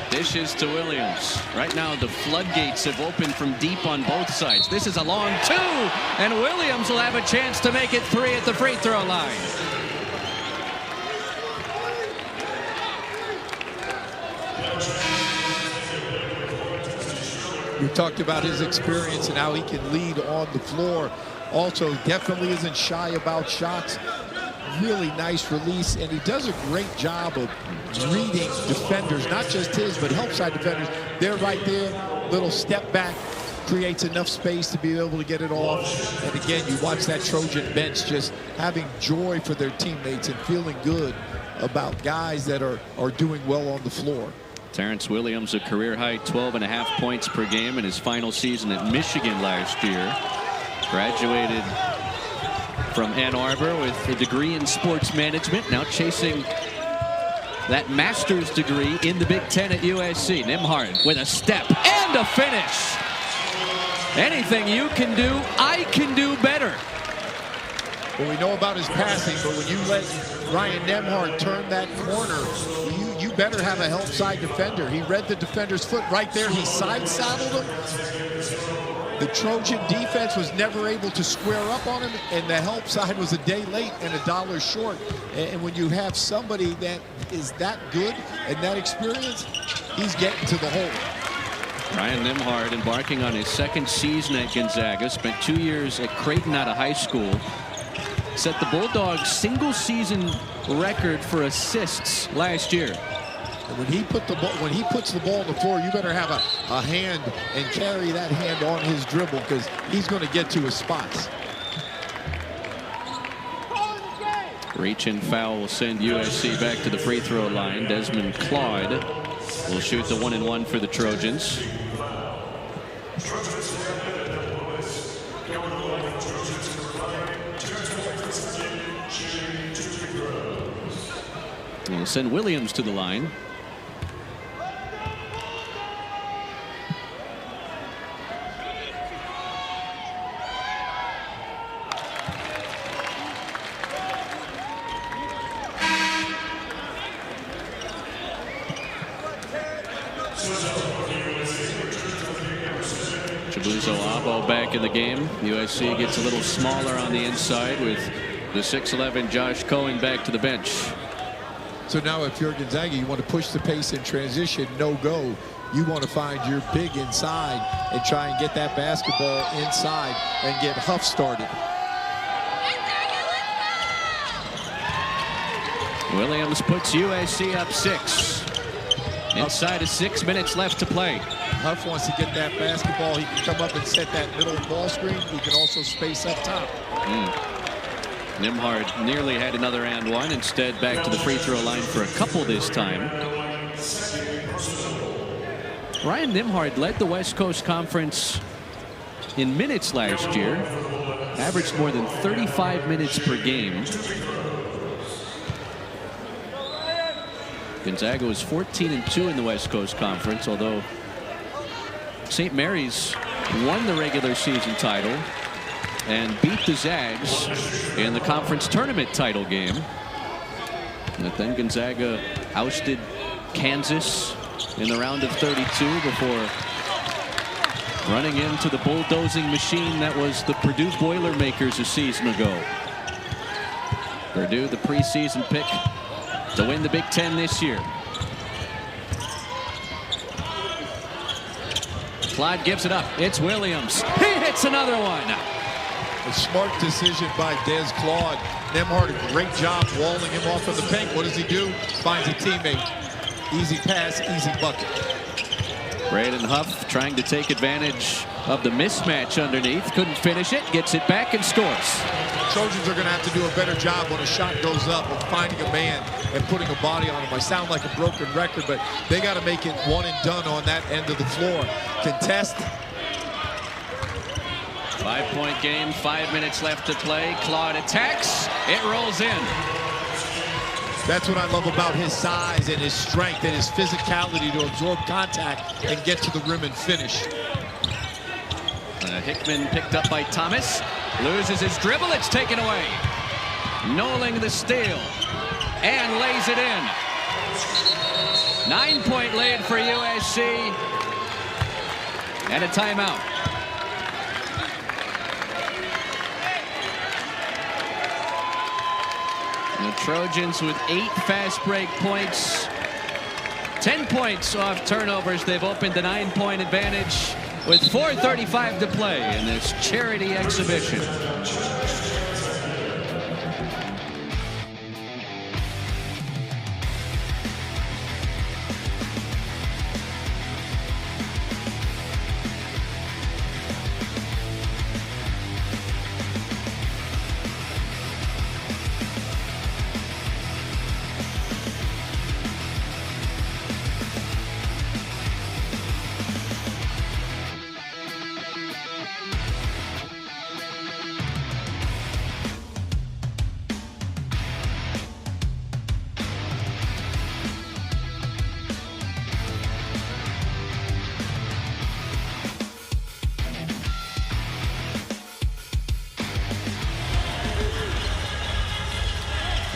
Dishes to Williams. Right now the floodgates have opened from deep on both sides. This is a long 2, and Williams will have a chance to make it 3 at the free throw line. We talked about his experience and how he can lead on the floor. Also, definitely isn't shy about shots. Really nice release, and he does a great job of reading defenders, not just his, but help side defenders. They're right there, little step back, creates enough space to be able to get it off. And again, you watch that Trojan bench just having joy for their teammates and feeling good about guys that are doing well on the floor. Terrence Williams, a career-high 12.5 points per game in his final season at Michigan last year. Graduated from Ann Arbor with a degree in sports management, now chasing that master's degree in the Big Ten at USC. Nembhard with a step and a finish. Anything you can do, I can do better. Well, we know about his passing, but when you let Ryan Nembhard turn that corner, you better have a help side defender. He read the defender's foot right there. He side saddled him. The Trojan defense was never able to square up on him, and the help side was a day late and $1 short. And when you have somebody that is that good and that experienced, he's getting to the hole. Ryan Nembhard embarking on his 2nd season at Gonzaga. Spent 2 years at Creighton out of high school. Set the Bulldogs' single-season record for assists last year. And when he puts the ball on the floor, you better have a hand and carry that hand on his dribble, because he's going to get to his spots. Reach and foul will send USC back to the free throw line. Desmond Claude will shoot the 1-and-1 for the Trojans. We'll send Williams to the line. Abo back in the game. USC gets a little smaller on the inside with the 6'11" Josh Cohen back to the bench. So now if you're Gonzaga, you want to push the pace in transition, no go. You want to find your big inside and try and get that basketball inside and get Huff started. Williams puts USC up 6. Inside of 6 minutes left to play. Huff wants to get that basketball. He can come up and set that middle ball screen. He can also space up top. Nembhard nearly had another and one. Instead, back to the free throw line for a couple this time. Ryan Nembhard led the West Coast Conference in minutes last year. Averaged more than 35 minutes per game. Gonzaga was 14-2 in the West Coast Conference, although St. Mary's won the regular season title and beat the Zags in the conference tournament title game. But then Gonzaga ousted Kansas in the round of 32 before running into the bulldozing machine that was the Purdue Boilermakers a season ago. Purdue, the preseason pick to win the Big Ten this year. Clyde gives it up. It's Williams. He hits another one. A smart decision by Des Claude. Nembhard, a great job walling him off of the paint. What does he do? Finds a teammate. Easy pass, easy bucket. Braden Huff trying to take advantage of the mismatch underneath. Couldn't finish it. Gets it back and scores. Trojans are going to have to do a better job when a shot goes up of finding a man and putting a body on him. I sound like a broken record, but they got to make it one and done on that end of the floor. Contest. 5-point game, 5 minutes left to play. Claude attacks. It rolls in. That's what I love about his size and his strength and his physicality to absorb contact and get to the rim and finish. Hickman picked up by Thomas. Loses his dribble. It's taken away. Knowling the steal. And lays it in. 9-point lead for USC. And a timeout. The Trojans with 8 fast break points. 10 points off turnovers. They've opened a 9-point advantage with 4:35 to play in this charity exhibition.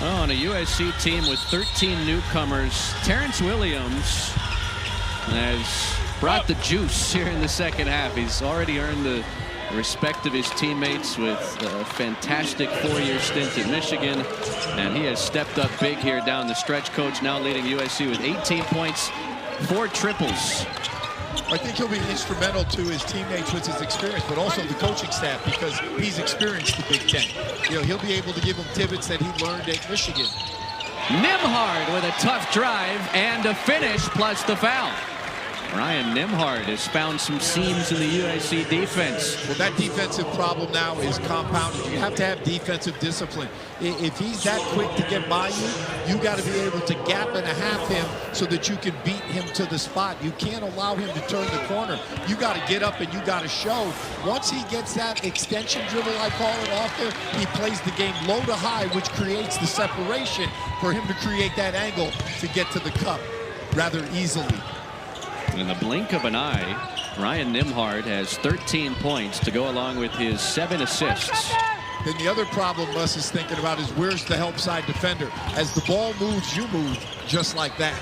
On a USC team with 13 newcomers, Terrence Williams has brought the juice here in the second half. He's already earned the respect of his teammates with a fantastic 4-year stint at Michigan, and he has stepped up big here down the stretch. Coach now leading USC with 18 points, 4 triples. I think he'll be instrumental to his teammates with his experience, but also the coaching staff, because he's experienced the Big Ten. You know, he'll be able to give them tips that he learned at Michigan. Nembhard with a tough drive and a finish plus the foul. Ryan Nembhard has found some seams in the USC defense. Well, that defensive problem now is compounded. You have to have defensive discipline. If he's that quick to get by you, you got to be able to gap and a half him so that you can beat him to the spot. You can't allow him to turn the corner. You got to get up and you got to show. Once he gets that extension dribble, I call it, off there, he plays the game low to high, which creates the separation for him to create that angle to get to the cup rather easily. In the blink of an eye, Ryan Nembhard has 13 points to go along with his 7 assists. Then the other problem Russ is thinking about is where's the help side defender? As the ball moves, you move just like that.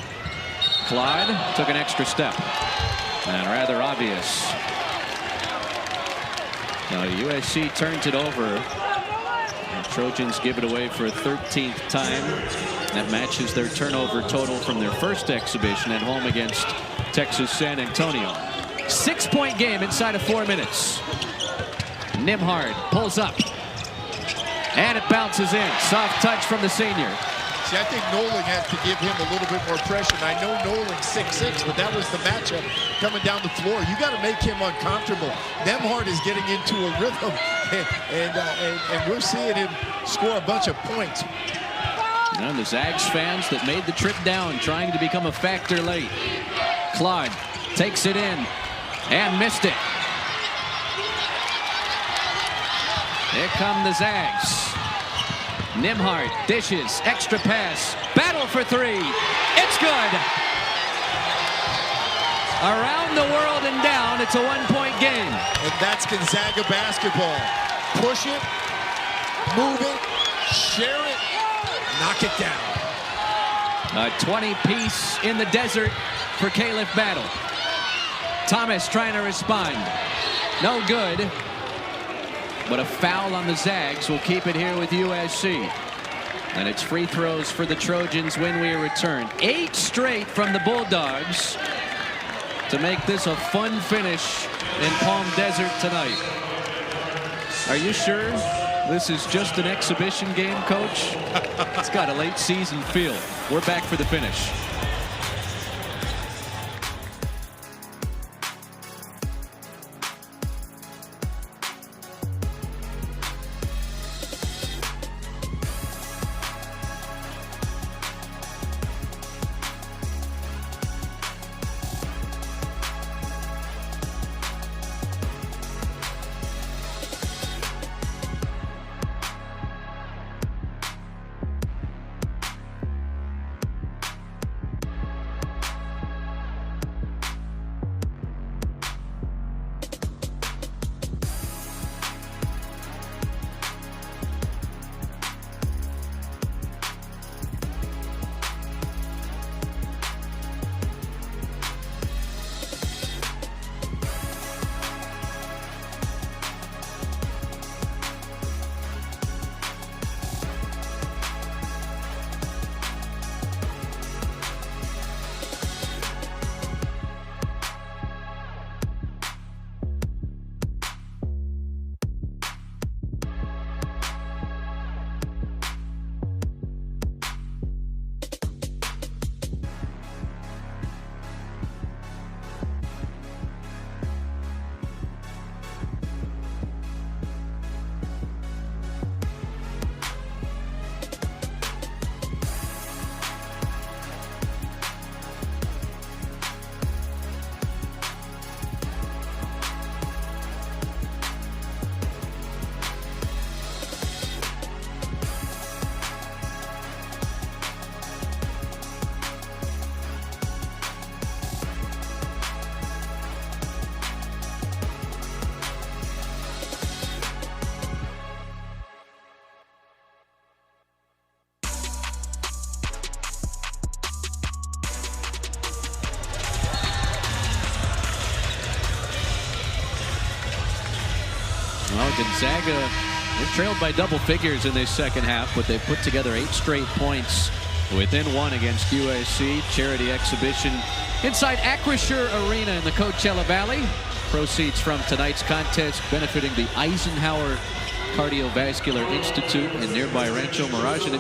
Clyde took an extra step. And rather obvious. Now USC turns it over. The Trojans give it away for a 13th time. That matches their turnover total from their first exhibition at home against Texas San Antonio. 6-point game inside of 4 minutes. Nembhard pulls up. And it bounces in. Soft touch from the senior. See, I think Nolan has to give him a little bit more pressure. And I know Nolan's 6'6", but that was the matchup coming down the floor. You got to make him uncomfortable. Nembhard is getting into a rhythm, and we're seeing him score a bunch of points. And the Zags fans that made the trip down trying to become a factor late. Claude takes it in and missed it. Here come the Zags. Nembhard dishes, extra pass, battle for three. It's good. Around the world and down, it's a 1-point game. And that's Gonzaga basketball. Push it, move it, share it, knock it down. A 20-piece in the desert for Caleb Battle. Thomas trying to respond. No good. But a foul on the Zags will keep it here with USC. And it's free throws for the Trojans when we return. 8 straight from the Bulldogs to make this a fun finish in Palm Desert tonight. Are you sure this is just an exhibition game, Coach? It's got a late season feel. We're back for the finish. Well, Gonzaga, they're trailed by double figures in this second half, but they put together 8 straight points within 1 against USC. Charity exhibition inside Acrisure Arena in the Coachella Valley. Proceeds from tonight's contest benefiting the Eisenhower Cardiovascular Institute in nearby Rancho Mirage. And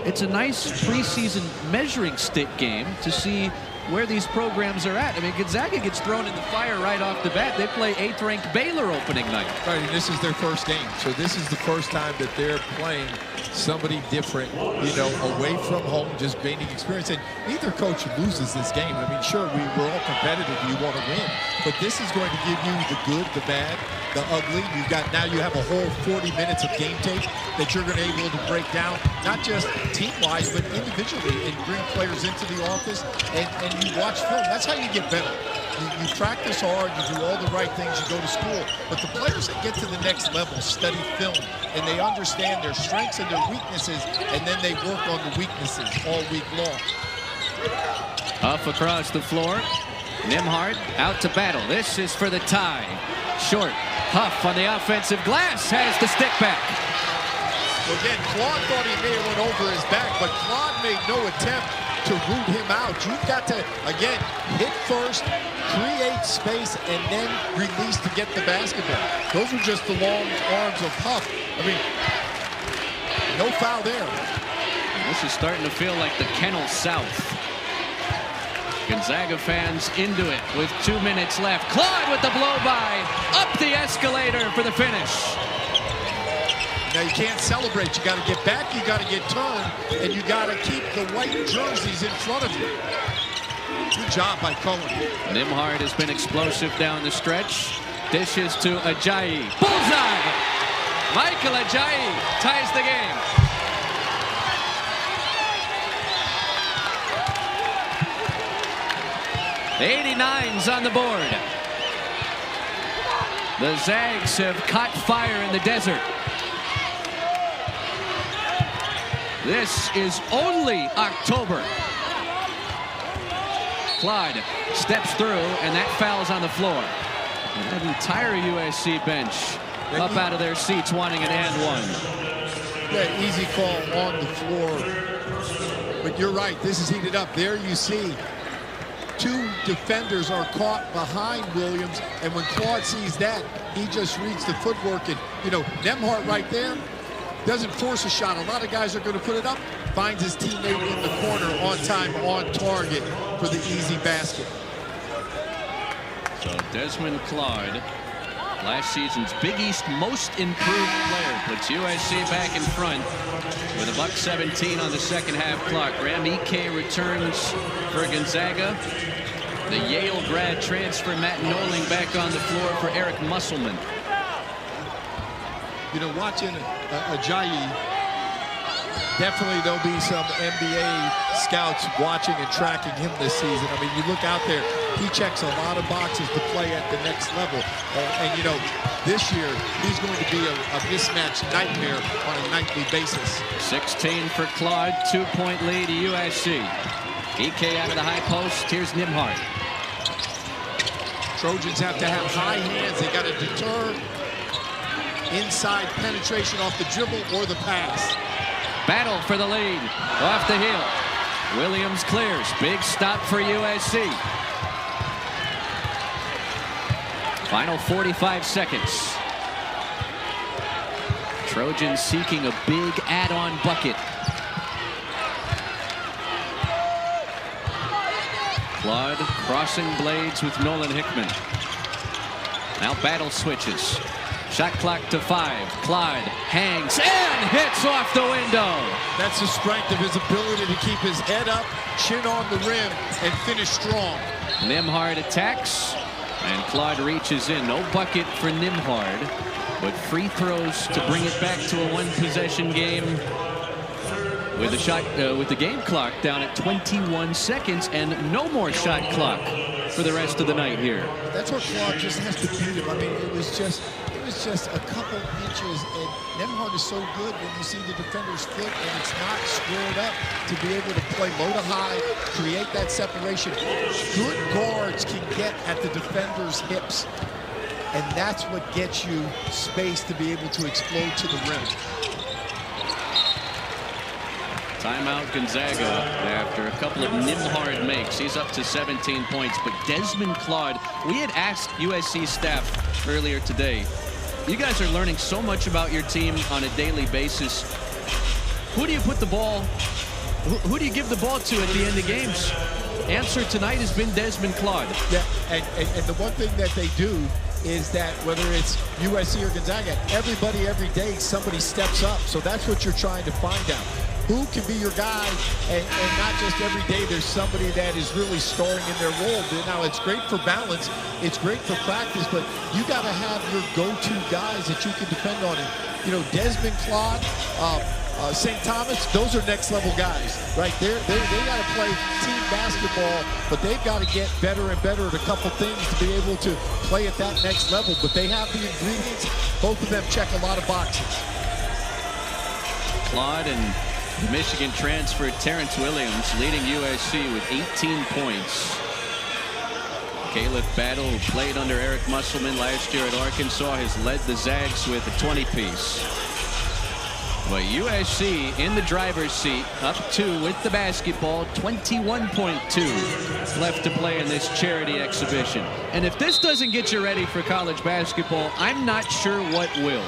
it's a nice preseason measuring stick game to see where these programs are at. I mean, Gonzaga gets thrown in the fire right off the bat. They play 8th-ranked Baylor opening night. Right, and this is their first game. So this is the first time that they're playing somebody different, you know, away from home, just gaining experience. And neither coach loses this game. I mean, sure, we're all competitive. You want to win. But this is going to give you the good, the bad, the ugly. Now you have a whole 40 minutes of game tape that you're going to be able to break down, not just team-wise, but individually, and bring players into the office and you watch film. That's how you get better. You practice hard, you do all the right things, you go to school. But the players that get to the next level study film, and they understand their strengths and their weaknesses, and then they work on the weaknesses all week long. Up across the floor. Nembhard out to battle. This is for the tie. Short. Huff on the offensive glass has the stick back. Well, again, Claude thought he may have went over his back, but Claude made no attempt to root him out. You've got to, again, hit first, create space, and then release to get the basketball. Those are just the long arms of Huff. I mean, no foul there. This is starting to feel like the Kennel South. Gonzaga fans into it with 2 minutes left. Claude with the blow-by. Up the escalator for the finish. Now you can't celebrate. You got to get back, you got to get turned, and you got to keep the white jerseys in front of you. Good job by Cohen. Nembhard has been explosive down the stretch. Dishes to Ajayi. Bullseye! Michael Ajayi ties the game. The 89's on the board. The Zags have caught fire in the desert. This is only October. Claude steps through, and that foul's on the floor. And that entire USC bench up out of their seats wanting an and one. Yeah, easy call on the floor. But you're right, this is heated up. There you see two defenders are caught behind Williams, and when Claude sees that, he just reads the footwork. And, you know, Nembhard right there doesn't force a shot. A lot of guys are going to put it up. Finds his teammate in the corner on time, on target for the easy basket. So Desmond Claude, last season's Big East most improved player, puts USC back in front with $1:17 on the second half clock. Graham Ike returns for Gonzaga. The Yale grad transfer Matt Noling back on the floor for Eric Musselman. You know, watching Ajayi, definitely there'll be some NBA scouts watching and tracking him this season. I mean, you look out there, he checks a lot of boxes to play at the next level. And you know, this year, he's going to be a mismatch nightmare on a nightly basis. 16 for Claude, 2-point lead to USC. Ike out of the high post, here's Nembhard. Trojans have to have high hands. They got to deter inside penetration off the dribble or the pass. Battle for the lead. Off the heel. Williams clears. Big stop for USC. Final 45 seconds. Trojans seeking a big add-on bucket. Claude crossing blades with Nolan Hickman. Now battle switches. Shot clock to 5. Claude hangs and hits off the window. That's the strength of his ability to keep his head up, chin on the rim, and finish strong. Nembhard attacks, and Claude reaches in. No bucket for Nembhard, but free throws to bring it back to a one-possession game with the shot with the game clock down at 21 seconds and no more shot clock for the rest of the night here. That's where Claude just has to beat him. I mean, it was just a couple inches, and Nembhard is so good when you see the defender's foot and it's not squared up to be able to play low to high, create that separation. Good guards can get at the defender's hips, and that's what gets you space to be able to explode to the rim. Timeout Gonzaga after a couple of Nembhard makes. He's up to 17 points, but Desmond Claude, we had asked USC staff earlier today, you guys are learning so much about your team on a daily basis. Who do you put the ball, who do you give the ball to at the end of games? Answer tonight has been Desmond Claude. Yeah, and the one thing that they do is that whether it's USC or Gonzaga, everybody every day somebody steps up. So that's what you're trying to find out. Who can be your guy, and not just every day there's somebody that is really starring in their role. Now, it's great for balance, it's great for practice, but you got to have your go-to guys that you can depend on. And, you know, Desmond Claude, St. Thomas, those are next-level guys, right? They got to play team basketball, but they've got to get better and better at a couple things to be able to play at that next level. But they have the ingredients. Both of them check a lot of boxes. Claude and the Michigan transfer Terrence Williams leading USC with 18 points. Caleb Battle, who played under Eric Musselman last year at Arkansas, has led the Zags with a 20-piece. But USC in the driver's seat, up 2 with the basketball, 21.2 left to play in this charity exhibition. And if this doesn't get you ready for college basketball, I'm not sure what will.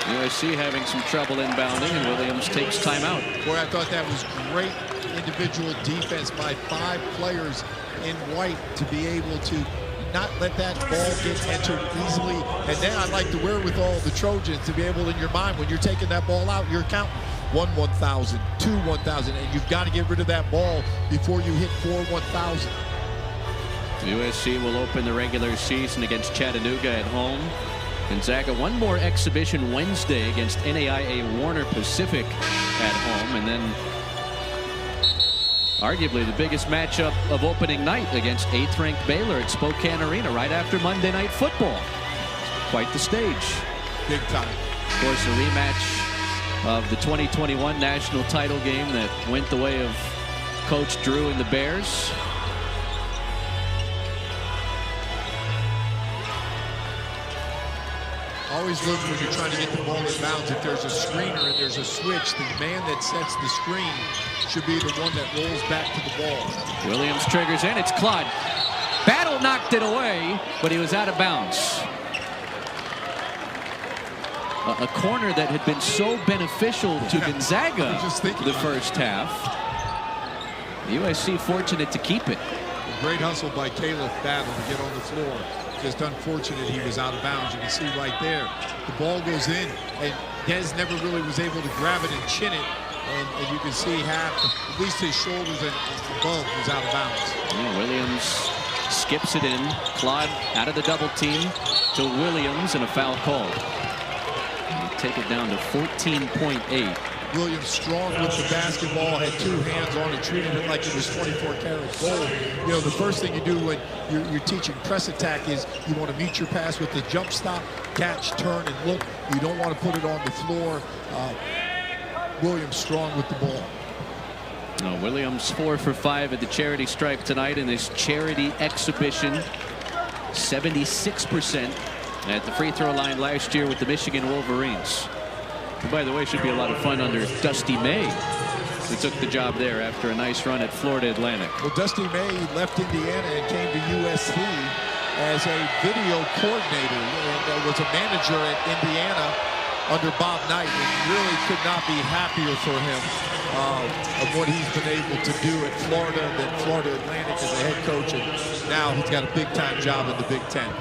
USC having some trouble inbounding, and Williams takes timeout. Boy, I thought that was great individual defense by 5 players in white to be able to not let that ball get entered easily. And then I like the wherewithal of the Trojans to be able, in your mind, when you're taking that ball out, you're counting 1 1,000, 2 1,000, and you've got to get rid of that ball before you hit 4 1,000. USC will open the regular season against Chattanooga at home. Gonzaga one more exhibition Wednesday against NAIA Warner Pacific at home, and then arguably the biggest matchup of opening night against 8th-ranked Baylor at Spokane Arena right after Monday Night Football. Quite the stage. Big time. Of course, a rematch of the 2021 national title game that went the way of Coach Drew and the Bears. Always look when you're trying to get the ball in bounds. If there's a screener and there's a switch, the man that sets the screen should be the one that rolls back to the ball. Williams triggers in. It's Claude. Battle knocked it away, but he was out of bounds. A corner that had been so beneficial to Gonzaga the first half. USC fortunate to keep it. A great hustle by Caleb Battle to get on the floor. Just unfortunate he was out of bounds. You can see right there, the ball goes in, and Dez never really was able to grab it and chin it. And you can see half, at least his shoulders and above was out of bounds. Yeah, Williams skips it in. Claude out of the double team to Williams, and a foul call. Take it down to 14.8. Williams strong with the basketball, had 2 hands on it, treated it like it was 24 karat gold. You know, the first thing you do when you're teaching press attack is you want to meet your pass with the jump stop, catch, turn, and look. You don't want to put it on the floor. Williams strong with the ball. Williams 4 for 5 at the charity stripe tonight in this charity exhibition. 76% at the free throw line last year with the Michigan Wolverines. And by the way, should be a lot of fun under Dusty May, who took the job there after a nice run at Florida Atlantic. Well, Dusty May left Indiana and came to USC as a video coordinator and was a manager at Indiana under Bob Knight, and really could not be happier for him of what he's been able to do at Florida, then Florida Atlantic as a head coach, and now he's got a big-time job in the Big Ten.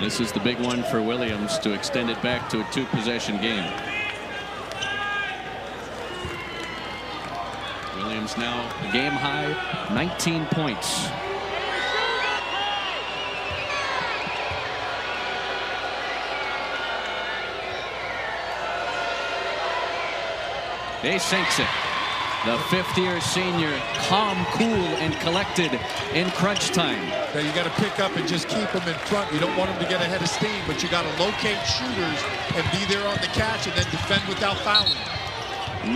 This is the big one for Williams to extend it back to a 2-possession game. Williams now a game high 19 points. He sinks it. The 5th-year senior, calm, cool, and collected in crunch time. Now you got to pick up and just keep them in front. You don't want them to get ahead of steam, but you got to locate shooters and be there on the catch and then defend without fouling.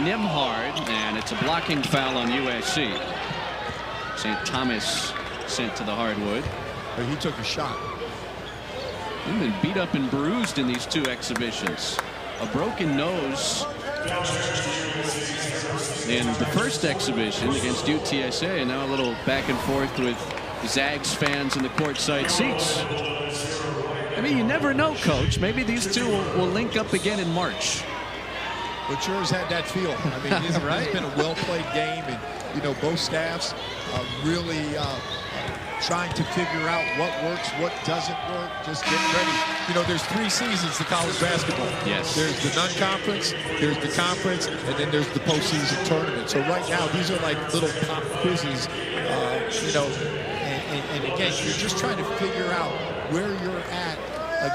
Nimhard, and it's a blocking foul on USC. St. Thomas sent to the hardwood. But he took a shot. He's been beat up and bruised in these 2 exhibitions. A broken nose in the first exhibition against UTSA, and now a little back and forth with Zags fans in the courtside seats. I mean, you never know, Coach. Maybe these 2 will link up again in March. But yours had that feel. I mean, it's been a well-played game, and you know, both staffs really trying to figure out what works, what doesn't work, just getting ready. You know, there's 3 seasons to college basketball. Yes. There's the non-conference, there's the conference, and then there's the postseason tournament. So right now, these are like little pop quizzes, you know, and again, you're just trying to figure out where you're at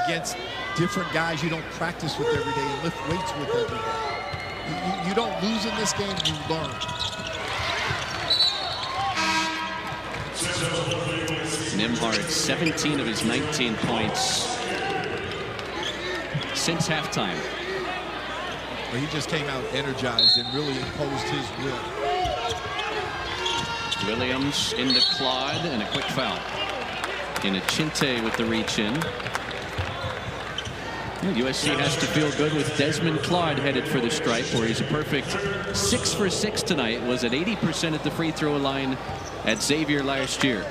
against different guys you don't practice with every day and lift weights with every day. You don't lose in this game, you learn. Nimhard, 17 of his 19 points since halftime. but he just came out energized and really imposed his will. Williams into Claude, and a quick foul. Chinte with the reach in. USC has to feel good with Desmond Claude headed for the stripe, where he's a perfect 6 for 6 tonight. Was at 80% at the free throw line at Xavier last year.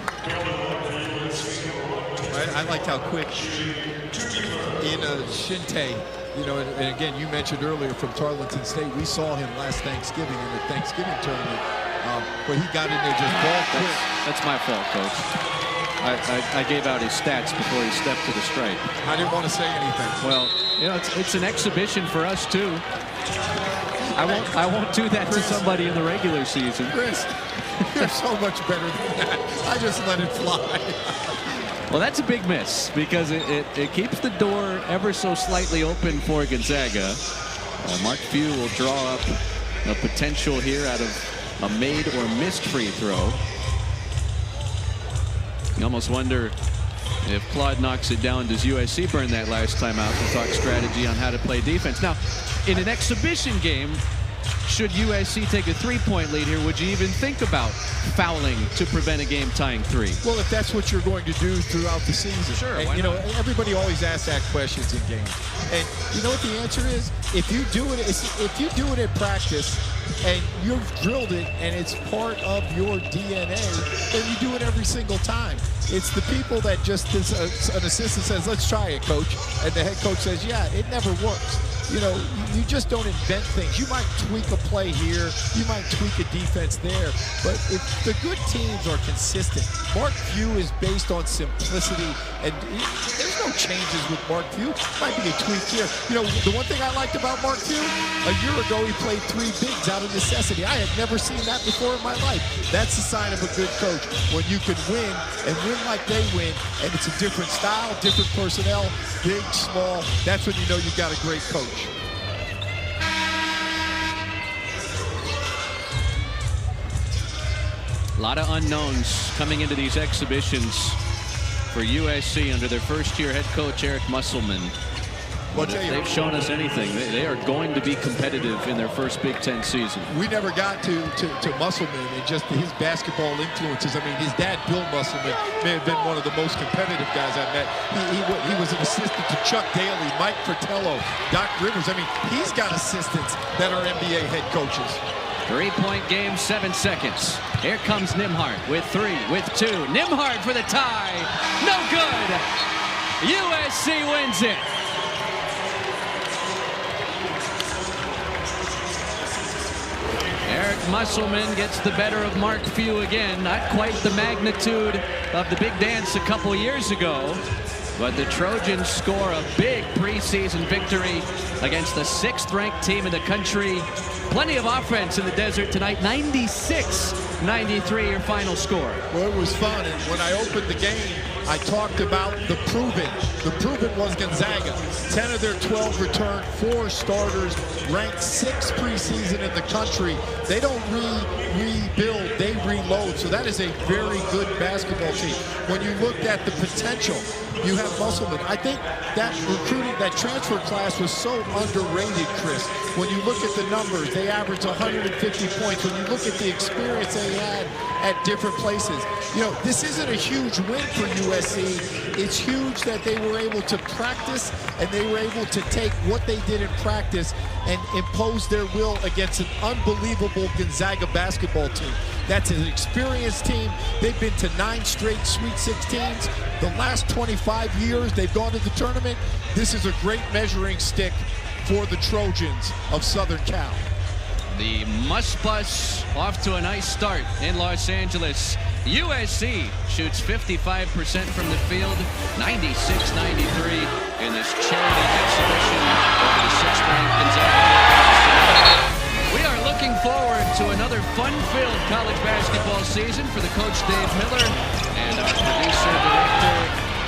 I liked how quick in Shinte, you know, and again, you mentioned earlier from Tarleton State, we saw him last Thanksgiving in the Thanksgiving tournament, but he got in there just ball quick. That's my fault, Coach. I gave out his stats before he stepped to the stripe. I didn't want to say anything. Well, you know, it's an exhibition for us too. I won't do that to somebody in the regular season. Chris, you're so much better than that. I just let it fly. Well, that's a big miss because it keeps the door ever so slightly open for Gonzaga. Mark Few will draw up a potential here out of a made or missed free throw. You almost wonder if Claude knocks it down, does USC burn that last time out to talk strategy on how to play defense? Now, in an exhibition game, should USC take a three-point lead here, would you even think about fouling to prevent a game-tying three? Well, if that's what you're going to do throughout the season. Sure, and, why you know, not? everybody always asks that questions in games. And you know what the answer is? If you do it in practice and you've drilled it and it's part of your DNA, then you do it every single time. It's the people that just, an assistant says, let's try it, coach. And the head coach says, yeah, it never works. You know, you just don't invent things. You might tweak a play here, you might tweak a defense there, but if the good teams are consistent, Mark Few is based on simplicity, and there's no changes with Mark Few. Might be a tweak here. You know, the one thing I liked about Mark Few, a year ago he played 3 bigs out of necessity. I had never seen that before in my life. That's a sign of a good coach, when you can win and win like they win, and it's a different style, different personnel, big, small. That's when you know you've got a great coach. A lot of unknowns coming into these exhibitions for USC under their first-year head coach, Eric Musselman. But if they've shown us anything, they are going to be competitive in their first Big Ten season. We never got to Musselman and just his basketball influences. I mean, his dad, Bill Musselman, may have been one of the most competitive guys I met. He was an assistant to Chuck Daly, Mike Fratello, Doc Rivers. I mean, he's got assistants that are NBA head coaches. 3-point game, 7 seconds. Here comes Nembhard with 3, with 2. Nembhard for the tie. No good. USC wins it. Eric Musselman gets the better of Mark Few again. Not quite the magnitude of the big dance a couple years ago, but the Trojans score a big preseason victory against the 6th-ranked team in the country. Plenty of offense in the desert tonight. 96-93 your final score. Well, it was fun, and when I opened the game, I talked about the proven. The proven was Gonzaga. 10 of their 12 returned, 4 starters, ranked 6th preseason in the country. They don't rebuild, they reload. So that is a very good basketball team. When you looked at the potential, you have Musselman. I think that recruiting, that transfer class was so underrated, Chris. When you look at the numbers, they averaged 150 points. When you look at the experience they had at different places, you know, this isn't a huge win for USC. It's huge that they were able to practice and they were able to take what they did in practice and impose their will against an unbelievable Gonzaga basketball team. That's an experienced team. They've been to 9 straight Sweet 16s. The last 25 years they've gone to the tournament. This is a great measuring stick for the Trojans of Southern Cal. The Must Bus off to a nice start in Los Angeles. USC shoots 55% from the field, 96-93 in this charity exhibition over the 6th-ranked Gonzaga. We are looking forward to another fun-filled college basketball season for the coach Dave Miller and our producer-director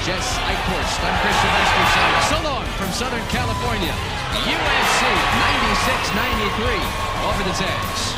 Jess Eichhorst. I'm Chris Sylvester saying so long from Southern California. USC 96-93 over the Zags.